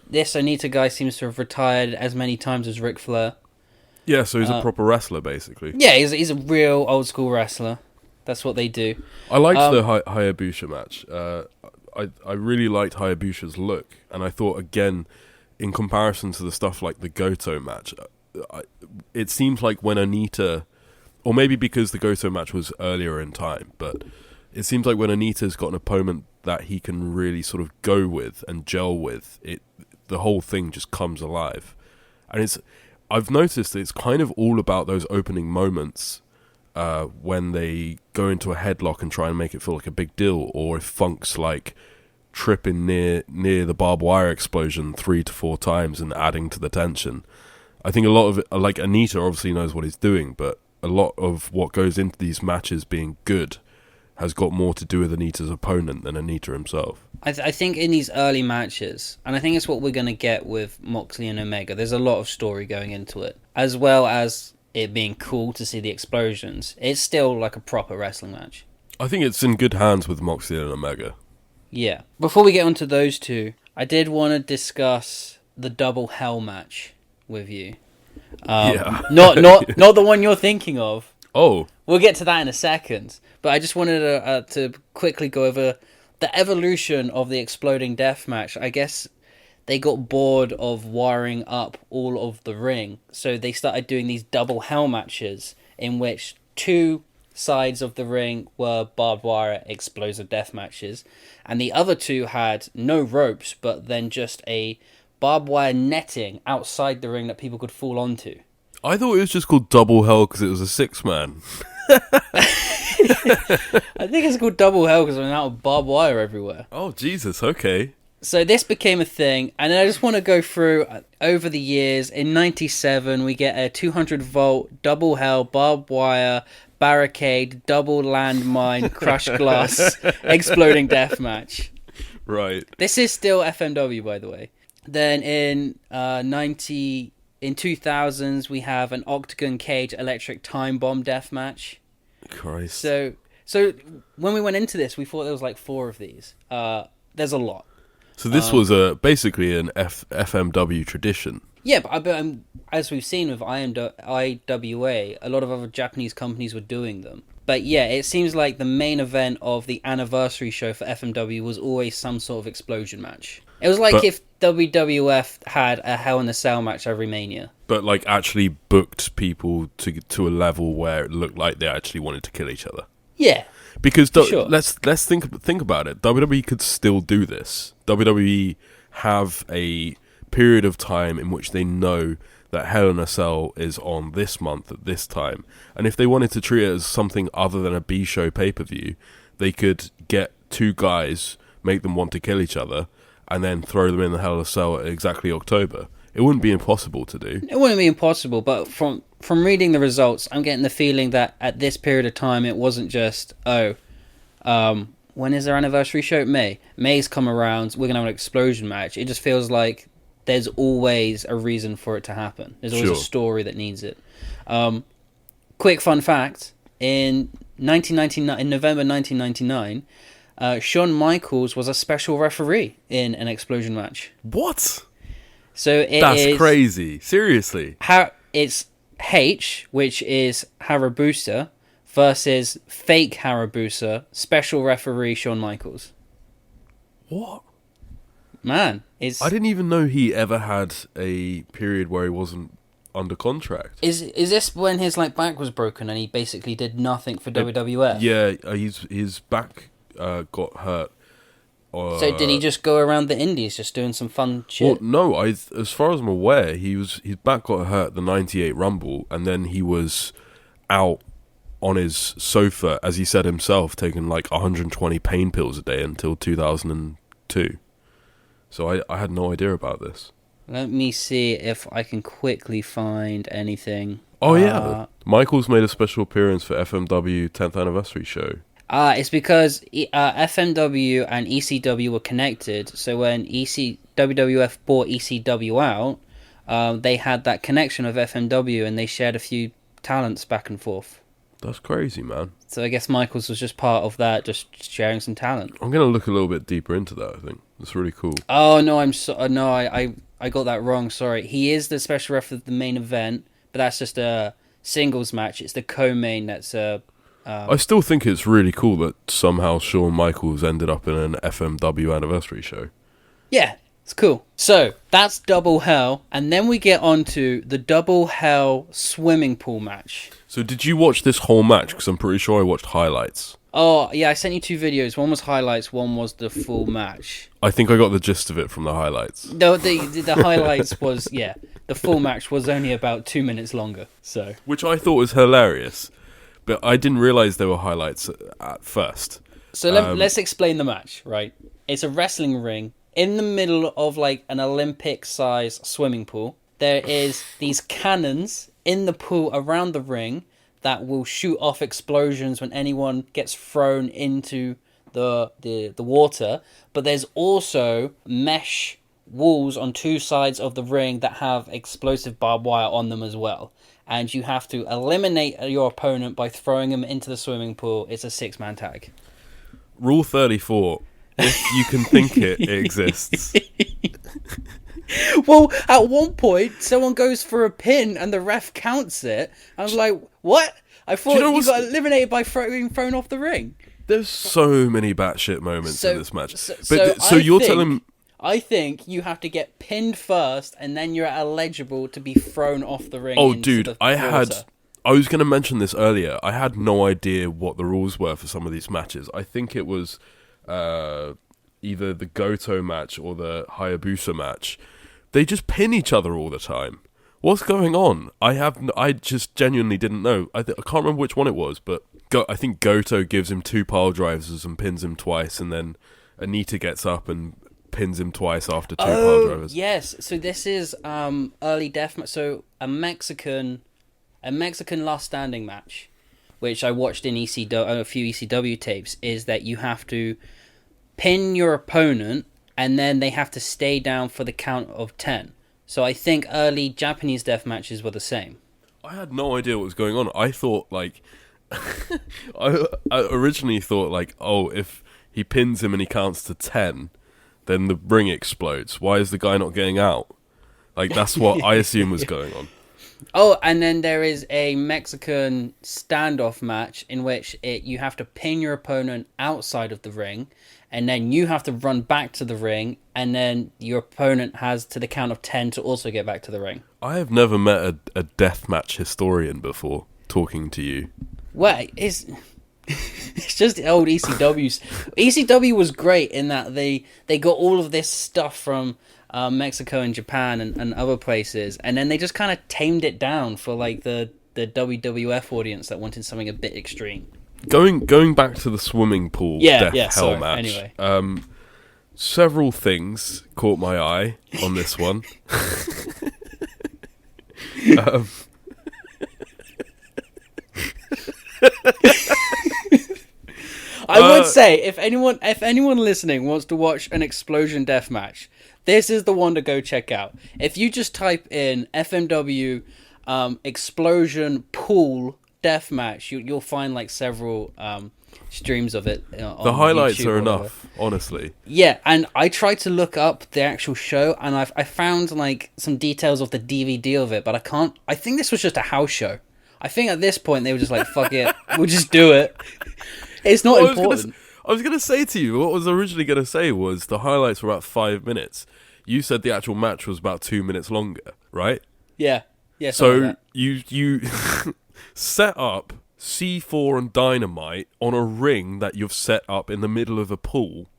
This Onita guy seems to have retired as many times as Ric Flair. Yeah, so he's a proper wrestler, basically. Yeah, he's a real old school wrestler. That's what they do. I liked the Hayabusa match. I really liked Hayabusa's look, and I thought, again, in comparison to the stuff like the Goto match, it seems like when Onita, or maybe because the Goto match was earlier in time, but it seems like when Onita's got an opponent that he can really sort of go with and gel with, the whole thing just comes alive. And I've noticed it's kind of all about those opening moments when they go into a headlock and try and make it feel like a big deal, or if Funk's like tripping near the barbed wire explosion 3 to 4 times and adding to the tension. I think a lot of it, like Onita obviously knows what he's doing, but a lot of what goes into these matches being good has got more to do with Onita's opponent than Onita himself. I think in these early matches, and I think it's what we're going to get with Moxley and Omega, there's a lot of story going into it, as well as it being cool to see the explosions. It's still like a proper wrestling match. I think it's in good hands with Moxley and Omega. Yeah. Before we get onto those two, I did want to discuss the double hell match with you. Yeah. Not the one you're thinking of. Oh. We'll get to that in a second. But I just wanted to quickly go over the evolution of the exploding death match. I guess they got bored of wiring up all of the ring, so they started doing these double hell matches in which two sides of the ring were barbed wire explosive death matches, and the other two had no ropes, but then just a barbed wire netting outside the ring that people could fall onto. I thought it was just called Double Hell because it was a 6-man. I think it's called double hell because I'm out of barbed wire everywhere. Oh, Jesus, okay. So this became a thing, and I just want to go through over the years. In 97, we get a 200-volt double hell barbed wire barricade double landmine crushed glass exploding death match. Right. This is still FMW, by the way. Then in 2000s, we have an octagon cage electric time bomb death match. Christ. So when we went into this, we thought there was like 4 of these. There's a lot. So this was basically an FMW tradition. Yeah, but as we've seen with IWA, a lot of other Japanese companies were doing them. But yeah, it seems like the main event of the anniversary show for FMW was always some sort of explosion match. It was like if WWF had a Hell in a Cell match every Mania. But like actually booked people to a level where it looked like they actually wanted to kill each other. Yeah. Because sure. let's think about it. WWE could still do this. WWE have a period of time in which they know that Hell in a Cell is on this month at this time, and if they wanted to treat it as something other than a B-show pay-per-view, they could get 2 guys, make them want to kill each other, and then throw them in the Hell in a Cell at exactly October. It wouldn't be impossible to do. It wouldn't be impossible, but from reading the results, I'm getting the feeling that at this period of time, it wasn't just, when is their anniversary show? May. May's come around, we're going to have an explosion match. It just feels like there's always a reason for it to happen. There's always a story that needs it. Quick fun fact, in November 1999, Shawn Michaels was a special referee in an explosion match. What? So That's crazy. Seriously. It's H, which is Hayabusa, versus fake Hayabusa, special referee Shawn Michaels. What? Man, I didn't even know he ever had a period where he wasn't under contract. Is this when his back was broken and he basically did nothing for WWF? Yeah, his back got hurt. So did he just go around the Indies just doing some fun shit? Well, no, as far as I'm aware, his back got hurt at the 98 Rumble, and then he was out on his sofa, as he said himself, taking 120 pain pills a day until 2002. So I had no idea about this. Let me see if I can quickly find anything. Oh, yeah. Michaels made a special appearance for FMW 10th anniversary show. It's because FMW and ECW were connected. So when WWF bought ECW out, they had that connection with FMW and they shared a few talents back and forth. That's crazy, man. So I guess Michaels was just part of that, just sharing some talent. I'm going to look a little bit deeper into that, I think. That's really cool. Oh, no, I got that wrong, sorry. He is the special ref of the main event, but that's just a singles match. It's the co-main that's I still think it's really cool that somehow Shawn Michaels ended up in an FMW anniversary show. Yeah, it's cool. So, that's Double Hell, and then we get on to the Double Hell swimming pool match. So did you watch this whole match? Because I'm pretty sure I watched highlights. Oh, yeah, I sent you 2 videos. One was highlights, one was the full match. I think I got the gist of it from the highlights. No, the highlights was, yeah, the full match was only about 2 minutes longer, so. Which I thought was hilarious, but I didn't realise there were highlights at first. So let's explain the match, right? It's a wrestling ring in the middle of an Olympic-sized swimming pool. There is these cannons in the pool around the ring that will shoot off explosions when anyone gets thrown into the water. But there's also mesh walls on 2 sides of the ring that have explosive barbed wire on them as well. And you have to eliminate your opponent by throwing them into the swimming pool. It's a 6-man tag. Rule 34. If you can think it, it exists. Well, at one point, someone goes for a pin and the ref counts it. I was like, what? I thought you got eliminated by being thrown off the ring. There's so many batshit moments in this match. So you're telling... I think you have to get pinned first, and then you're eligible to be thrown off the ring. Oh, into dude, the I water. was going to mention this earlier. I had no idea what the rules were for some of these matches. I think it was either the Goto match or the Hayabusa match. They just pin each other all the time. What's going on? I just genuinely didn't know. I can't remember which one it was, but I think Goto gives him 2 pile drivers and pins him twice, and then Onita gets up and pins him twice after 2 pile drivers. Yes. So this is early deathmatch. So a Mexican last standing match, which I watched in a few ECW tapes, is that you have to pin your opponent, and then they have to stay down for the count of 10. So I think early Japanese death matches were the same. I had no idea what was going on. I thought, like... I originally thought, like, oh, if he pins him and he counts to 10, then the ring explodes. Why is the guy not getting out? Like, that's what I assume was going on. Oh, and then there is a Mexican standoff match in which you have to pin your opponent outside of the ring, and then you have to run back to the ring, and then your opponent has to the count of 10 to also get back to the ring. I have never met a deathmatch historian before talking to you. Well, it's just the old ECWs. ECW was great in that they got all of this stuff from Mexico and Japan and other places, and then they just kind of tamed it down for like the WWF audience that wanted something a bit extreme. Going back to the swimming pool hell match. Anyway. Several things caught my eye on this one. I would say if anyone listening wants to watch an explosion death match, this is the one to go check out. If you just type in FMW explosion pool death match, you'll find like several streams of it. On the highlights YouTube are enough, honestly. Yeah, and I tried to look up the actual show, and I found like some details of the DVD of it, but I can't. I think this was just a house show. I think at this point they were just like, "Fuck it, we'll just do it." It's not important. I was going to say to you, what I was originally going to say was the highlights were about 5 minutes. You said the actual match was about 2 minutes longer, right? Yeah. So like you set up C4 and Dynamite on a ring that you've set up in the middle of a pool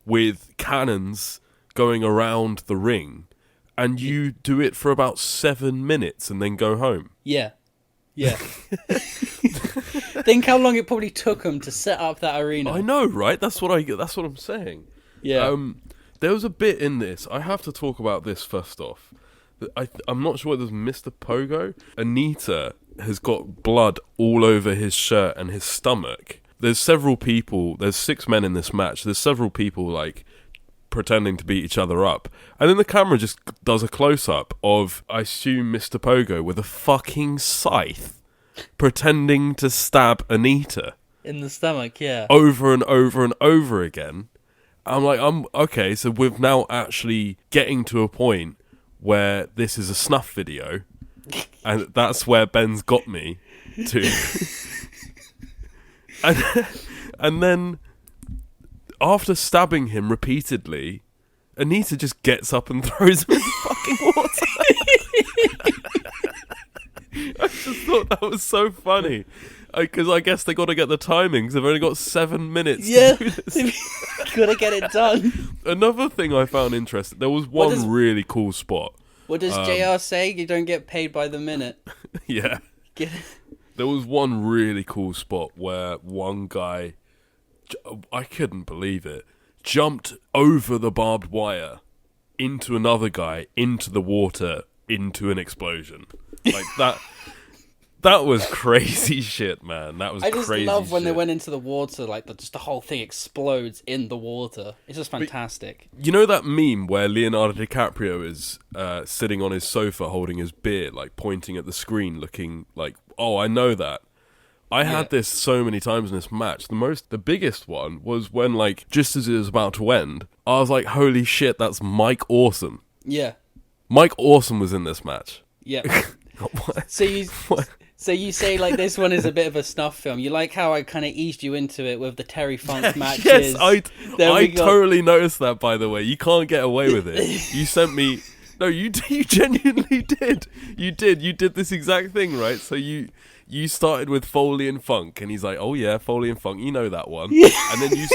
with cannons going around the ring, and you do it for about 7 minutes and then go home. Yeah. Think how long it probably took them to set up that arena. I know, right? That's what I'm saying. Yeah. There was a bit in this. I have to talk about this first off. I'm not sure whether it's Mr. Pogo. Onita has got blood all over his shirt and his stomach. There's several people. There's 6 men in this match. There's several people like pretending to beat each other up, and then the camera just does a close-up of, I assume, Mr. Pogo with a fucking scythe pretending to stab Onita in the stomach. Yeah. Over and over and over again. I'm like, okay, so we're now actually getting to a point where this is a snuff video, and that's where Ben's got me to. and then after stabbing him repeatedly, Onita just gets up and throws him in the fucking water. I just thought that was so funny. Because I guess they got to get the timings. They've only got 7 minutes to do this. Gotta get it done. Another thing I found interesting, there was one really cool spot. What does JR say? You don't get paid by the minute. Yeah. There was one really cool spot where one guy, I couldn't believe it, jumped over the barbed wire into another guy, into the water, into an explosion. Like that. That was crazy shit, man. That was crazy. I just love when they went into the water, like just the whole thing explodes in the water. It's just fantastic. But you know that meme where Leonardo DiCaprio is sitting on his sofa holding his beer, like pointing at the screen, looking like, oh, I know that. I had this so many times in this match. The biggest one was when, like, just as it was about to end, I was like, holy shit, that's Mike Awesome. Yeah. Mike Awesome was in this match. Yeah. What? So So you say like this one is a bit of a snuff film. You like how I kind of eased you into it with the Terry Funk matches. Yes, I Then totally noticed that. By the way, you can't get away with it. You sent me. No, you genuinely did. You did this exact thing, right? So you started with Foley and Funk, and he's like, "Oh yeah, Foley and Funk, you know that one." Yeah. And then you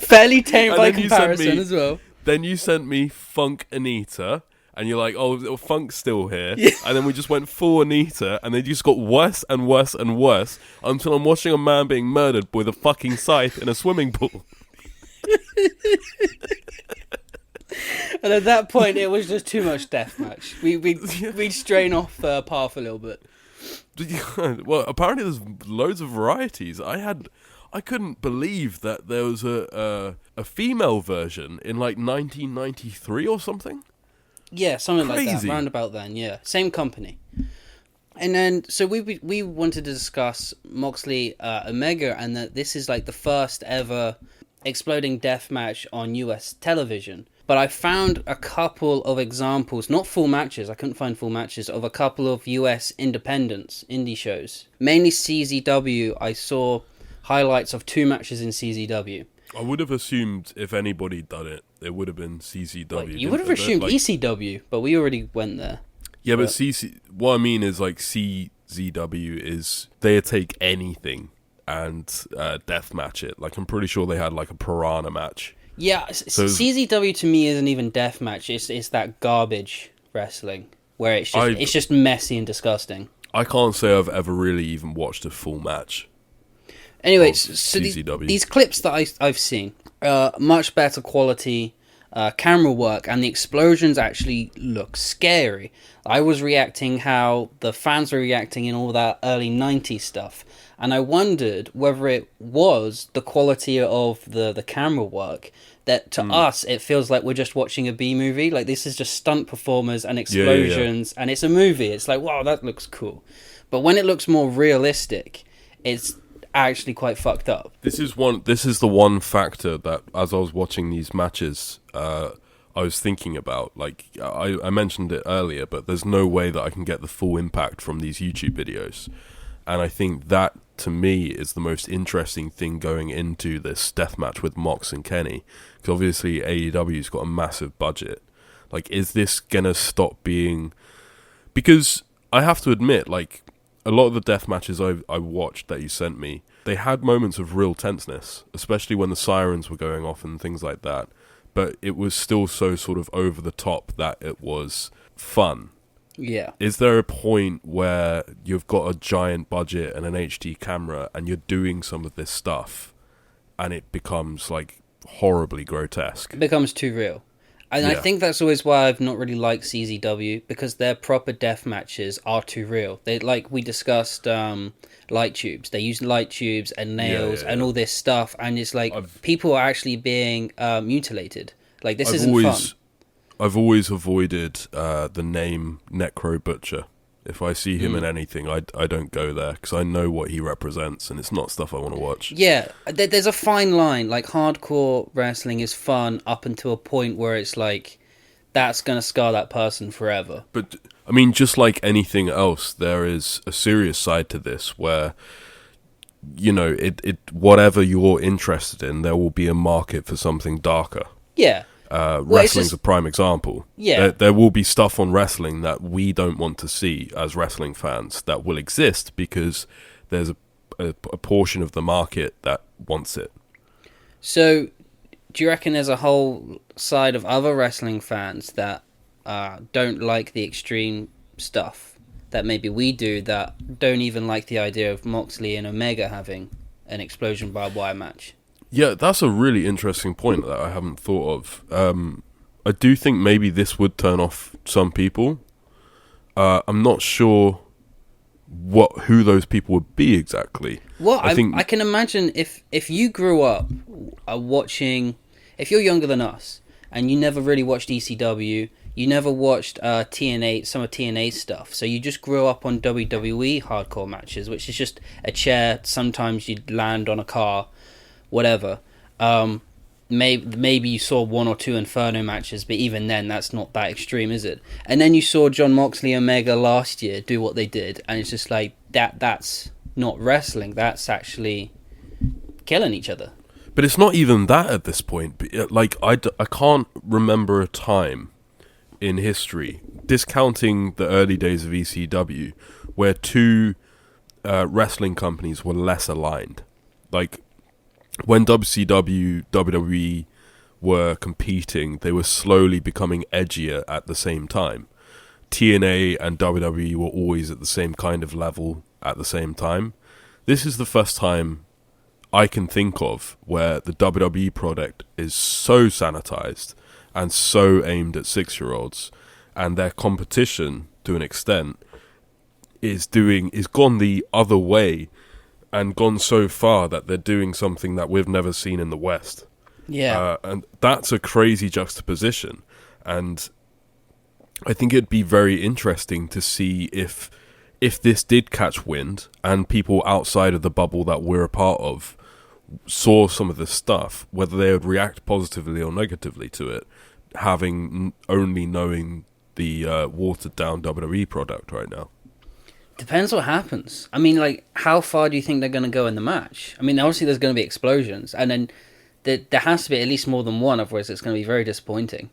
fairly tame and by then you sent comparison me- as well. Then you sent me Funk Anita, and you're like, "Oh, Funk's still here." Yeah. And then we just went full Anita, and then you just got worse and worse and worse until I'm watching a man being murdered with a fucking scythe in a swimming pool. And at that point, it was just too much deathmatch. We'd strain off path a little bit. Well, apparently there's loads of varieties. I couldn't believe that there was a female version in like 1993 or something. Yeah, something like that. Crazy. Round about then, yeah. Same company. And then, so we wanted to discuss Moxley Omega, and that this is like the first ever exploding death match on US television. But I found a couple of examples, not full matches, I couldn't find full matches, of a couple of US indie shows. Mainly CZW, I saw highlights of 2 matches in CZW. I would have assumed if anybody done it, it would have been CCW. Like, you would have assumed ECW, but we already went there. Yeah, but what I mean is like CZW is they take anything and deathmatch it. Like I'm pretty sure they had like a piranha match. Yeah, CZW to me isn't even deathmatch. It's that garbage wrestling where it's just messy and disgusting. I can't say I've ever really even watched a full match. Anyway, so these clips that I've seen, much better quality camera work, and the explosions actually look scary. I was reacting how the fans were reacting in all that early 90s stuff, and I wondered whether it was the quality of the camera work that to us it feels like we're just watching a B movie. Like this is just stunt performers and explosions, and it's a movie. It's like, wow, that looks cool. But when it looks more realistic, it's actually quite fucked up. This is the one factor that as I was watching these matches, I was thinking about. Like I mentioned it earlier, but there's no way that I can get the full impact from these YouTube videos, and I think that to me is the most interesting thing going into this deathmatch with Mox and Kenny, because obviously AEW's got a massive budget. Like, is this gonna stop being? Because I have to admit, like, a lot of the death matches I watched that you sent me, they had moments of real tenseness, especially when the sirens were going off and things like that. But it was still so sort of over the top that it was fun. Yeah. Is there a point where you've got a giant budget and an HD camera and you're doing some of this stuff and it becomes like horribly grotesque? It becomes too real. And Yeah. I think that's always why I've not really liked CZW, because their proper death matches are too real. They, like we discussed, light tubes. They use light tubes and nails and all this stuff, and it's like people are actually being mutilated. Like this isn't fun. I've always avoided the name Necro Butcher. If I see him in anything, I don't go there, because I know what he represents, and it's not stuff I want to watch. Yeah, there's a fine line. Like, hardcore wrestling is fun up until a point where it's like, that's going to scar that person forever. But, I mean, just like anything else, there is a serious side to this where, you know, it whatever you're interested in, there will be a market for something darker. Yeah. Wrestling's a prime example. Yeah. There will be stuff on wrestling that we don't want to see as wrestling fans that will exist because there's a portion of the market that wants it. So, do you reckon there's a whole side of other wrestling fans that don't like the extreme stuff that maybe we do, that don't even like the idea of Moxley and Omega having an explosion barbed wire match? Yeah, that's a really interesting point that I haven't thought of. I do think maybe this would turn off some people. I'm not sure who those people would be exactly. Well, I can imagine if you grew up watching, if you're younger than us and you never really watched ECW, you never watched TNA, some of TNA's stuff, so you just grew up on WWE hardcore matches, which is just a chair. Sometimes you'd land on a car, whatever. maybe you saw one or two Inferno matches, but even then, that's not that extreme, is it? And then you saw John Moxley and Omega last year do what they did, and it's just like that's not wrestling. That's actually killing each other. But it's not even that at this point. Like, I can't remember a time in history, discounting the early days of ECW, where two wrestling companies were less aligned. Like, when WCW, WWE were competing, they were slowly becoming edgier at the same time. TNA and WWE were always at the same kind of level at the same time. This is the first time I can think of where the WWE product is so sanitized and so aimed at 6-year-olds, and their competition, to an extent, is gone the other way and gone so far that they're doing something that we've never seen in the West. Yeah. And that's a crazy juxtaposition. And I think it'd be very interesting to see if this did catch wind and people outside of the bubble that we're a part of saw some of this stuff, whether they would react positively or negatively to it, having only knowing the watered down WWE product right now. Depends what happens. I mean, like, how far do you think they're going to go in the match? I mean, obviously there's going to be explosions, and then there has to be at least more than one, otherwise it's going to be very disappointing.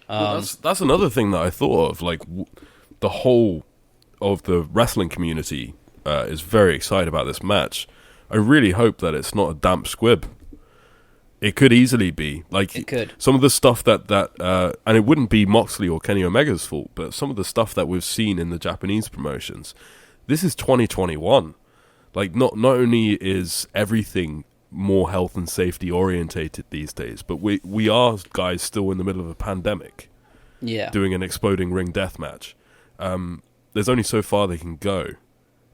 Well, that's another thing that I thought of. Like, the whole of the wrestling community is very excited about this match. I really hope that it's not a damp squib. It could easily be. Like, it could. Some of the stuff that and it wouldn't be Moxley or Kenny Omega's fault, but some of the stuff that we've seen in the Japanese promotions, this is 2021. Like, not only is everything more health and safety orientated these days, but we are, guys, still in the middle of a pandemic. Yeah. Doing an exploding ring death match. There's only so far they can go.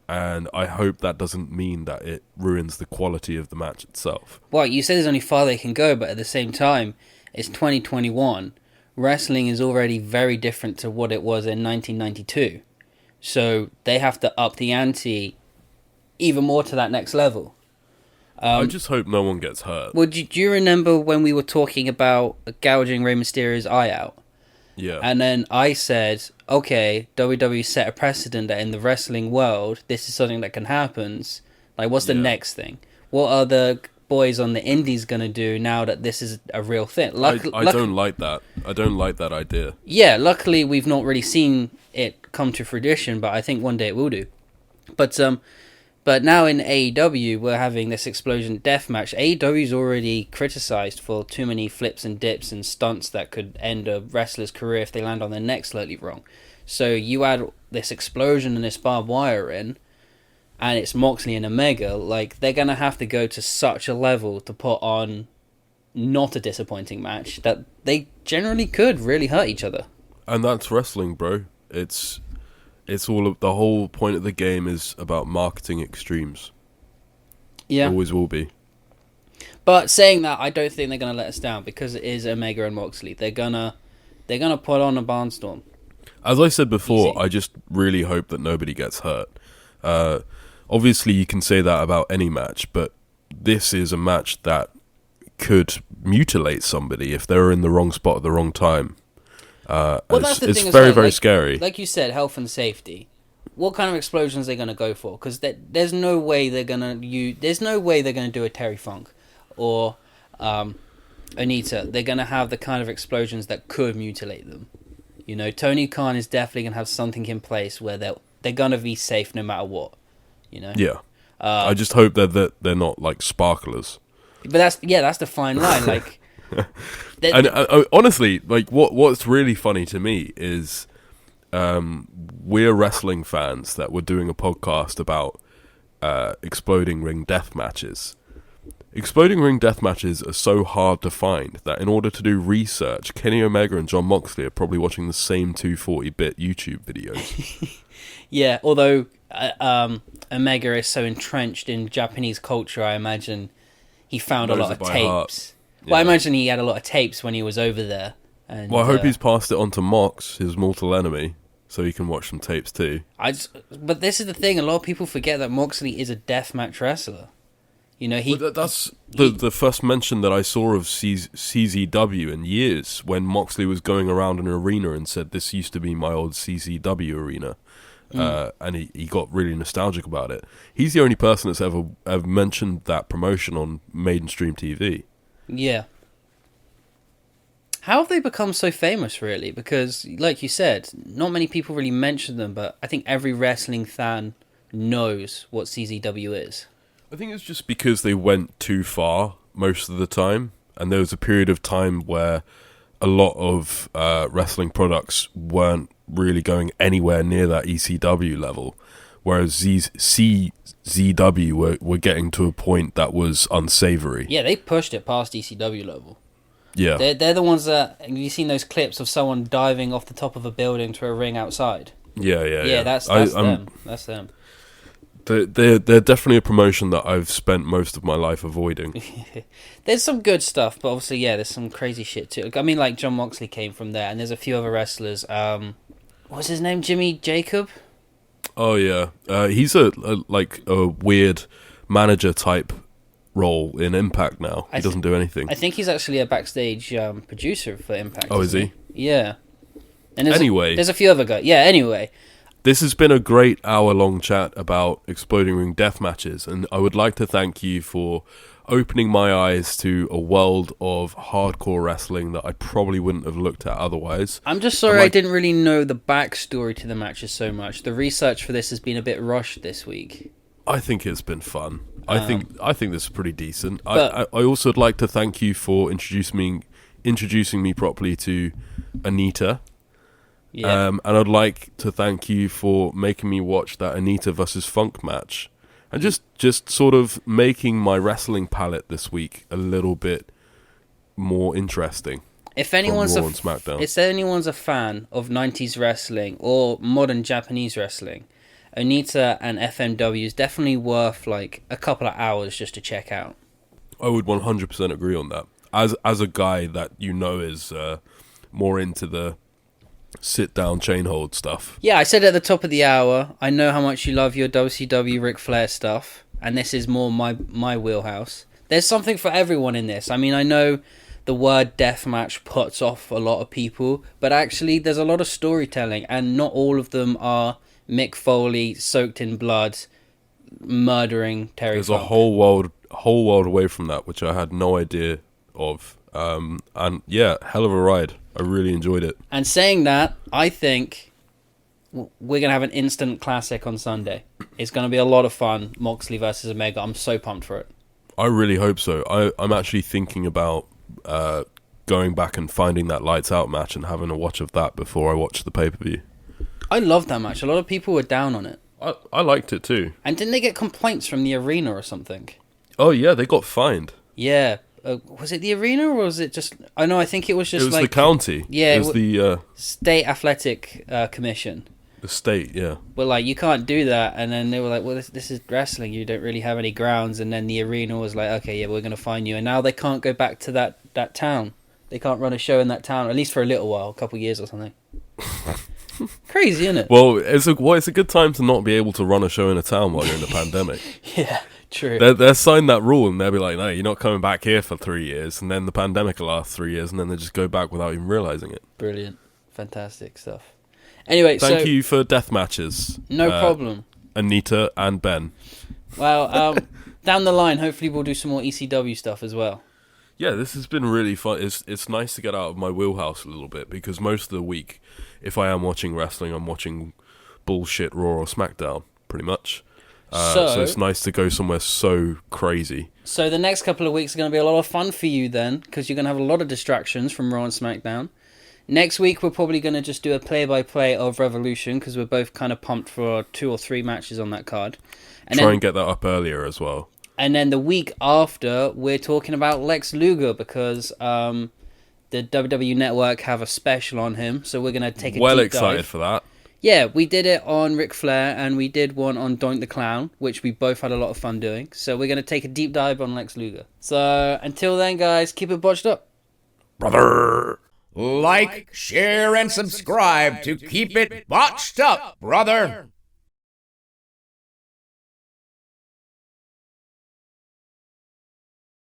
And I hope that doesn't mean that it ruins the quality of the match itself. Well, you say there's only far they can go, but at the same time, it's 2021. Wrestling is already very different to what it was in 1992. So they have to up the ante even more to that next level. I just hope no one gets hurt. Well, do you remember when we were talking about gouging Rey Mysterio's eye out? Yeah. And then I said, okay, WWE set a precedent that in the wrestling world, this is something that can happen. Like, what's the next thing? What are the boys on the indies going to do now that this is a real thing? I don't like that. I don't like that idea. Yeah, luckily we've not really seen it come to fruition, but I think one day it will do. But now in AEW, we're having this explosion death match. AEW's already criticized for too many flips and dips and stunts that could end a wrestler's career if they land on their neck slightly wrong. So you add this explosion and this barbed wire in, and it's Moxley and Omega, like, they're going to have to go to such a level to put on not a disappointing match that they generally could really hurt each other. And that's wrestling, bro. It's all the whole point of the game is about marketing extremes. Yeah. Always will be. But saying that, I don't think they're going to let us down because it is Omega and Moxley. They're gonna put on a barnstorm. As I said before, Easy. I just really hope that nobody gets hurt. Obviously, you can say that about any match, but this is a match that could mutilate somebody if they're in the wrong spot at the wrong time. Well, that's the it's thing as very, well. very Like, scary. Like you said, health and safety. What kind of explosions are they going to go for? Because there's no way they're going to do a Terry Funk or Onita. They're going to have the kind of explosions that could mutilate them. You know, Tony Khan is definitely going to have something in place where they're going to be safe no matter what. You know. Yeah. I just hope that they're not like sparklers. But that's the fine line. Like. And honestly, like what's really funny to me is we're wrestling fans that were doing a podcast about exploding ring death matches. Exploding ring death matches are so hard to find that in order to do research, Kenny Omega and John Moxley are probably watching the same 240-bit YouTube videos. Yeah, although Omega is so entrenched in Japanese culture, I imagine he found a lot of tapes. Well, I imagine he had a lot of tapes when he was over there. And, well, I hope he's passed it on to Mox, his mortal enemy, so he can watch some tapes too. But this is the thing, a lot of people forget that Moxley is a deathmatch wrestler. You know, That's the first mention that I saw of CZW in years, when Moxley was going around an arena and said, "This used to be my old CZW arena," and he got really nostalgic about it. He's the only person that's ever mentioned that promotion on mainstream TV. Yeah. How have they become so famous, really? Because, like you said, not many people really mention them, but I think every wrestling fan knows what CZW is. I think it's just because they went too far most of the time, and there was a period of time where a lot of wrestling products weren't really going anywhere near that ECW level, whereas CZW were getting to a point that was unsavory. Yeah, they pushed it past ECW level. Yeah. They're the ones that... Have you seen those clips of someone diving off the top of a building to a ring outside? Yeah. That's them. That's them. They're definitely a promotion that I've spent most of my life avoiding. There's some good stuff, but obviously, yeah, there's some crazy shit too. I mean, like, John Moxley came from there, and there's a few other wrestlers. What's his name? Jimmy Jacob? Oh, yeah. He's a weird manager type role in Impact now. He doesn't do anything. I think he's actually a backstage producer for Impact. Oh, is he? Yeah. And there's a few other guys. Yeah, anyway. This has been a great hour-long chat about Exploding Ring death matches, and I would like to thank you for opening my eyes to a world of hardcore wrestling that I probably wouldn't have looked at otherwise. I'm just sorry I didn't really know the backstory to the matches so much. The research for this has been a bit rushed this week. I think it's been fun. I think this is pretty decent. I also would like to thank you for introducing me properly to Onita. Yeah. And I'd like to thank you for making me watch that Onita versus Funk match, and just sort of making my wrestling palette this week a little bit more interesting. If anyone's Raw and SmackDown. If anyone's a fan of 90s wrestling or modern Japanese wrestling, Onita and FMW is definitely worth like a couple of hours just to check out. I would 100% agree on that. As a guy that you know is more into the sit-down chain hold stuff. Yeah, I said at the top of the hour, I know how much you love your WCW Ric Flair stuff, and this is more my wheelhouse. There's something for everyone in this. I mean, I know the word deathmatch puts off a lot of people, but actually there's a lot of storytelling, and not all of them are Mick Foley soaked in blood murdering Terry There's Funk. a whole world away from that, which I had no idea of. And yeah, hell of a ride. I really enjoyed it. And saying that, I think we're going to have an instant classic on Sunday. It's going to be a lot of fun, Moxley versus Omega. I'm so pumped for it. I really hope so. I'm actually thinking about going back and finding that Lights Out match and having a watch of that before I watch the pay-per-view. I love that match. A lot of people were down on it. I liked it too. And didn't they get complaints from the arena or something? Oh yeah, they got fined. Yeah. Was it the arena or was it just... I know, I think it was just it was like... the county. Yeah. It was the... State Athletic Commission. The state, yeah. Well, like, you can't do that. And then they were like, well, this is wrestling. You don't really have any grounds. And then the arena was like, okay, yeah, we're going to fine you. And now they can't go back to that town. They can't run a show in that town, at least for a little while, a couple of years or something. Crazy, isn't it? Well, it's a good time to not be able to run a show in a town while you're in the pandemic. Yeah, true. They'll sign that rule and they'll be like, no, you're not coming back here for 3 years. And then the pandemic will last 3 years and then they just go back without even realising it. Brilliant. Fantastic stuff. Anyway, Thank you for death matches. No problem. Onita and Ben. Well, down the line, hopefully we'll do some more ECW stuff as well. Yeah, this has been really fun. It's nice to get out of my wheelhouse a little bit because most of the week, if I am watching wrestling, I'm watching bullshit Raw or SmackDown, pretty much. So it's nice to go somewhere so crazy. So the next couple of weeks are going to be a lot of fun for you then, because you're going to have a lot of distractions from Raw and SmackDown. Next week, we're probably going to just do a play-by-play of Revolution, because we're both kind of pumped for 2 or 3 matches on that card. And Try and get that up earlier as well. And then the week after, we're talking about Lex Luger, because the WWE Network have a special on him, so we're going to take a deep dive. Well excited for that. Yeah, we did it on Ric Flair, and we did one on Doink the Clown, which we both had a lot of fun doing. So we're going to take a deep dive on Lex Luger. So until then, guys, keep it botched up. Brother! Like, share, and subscribe to keep it botched up, brother.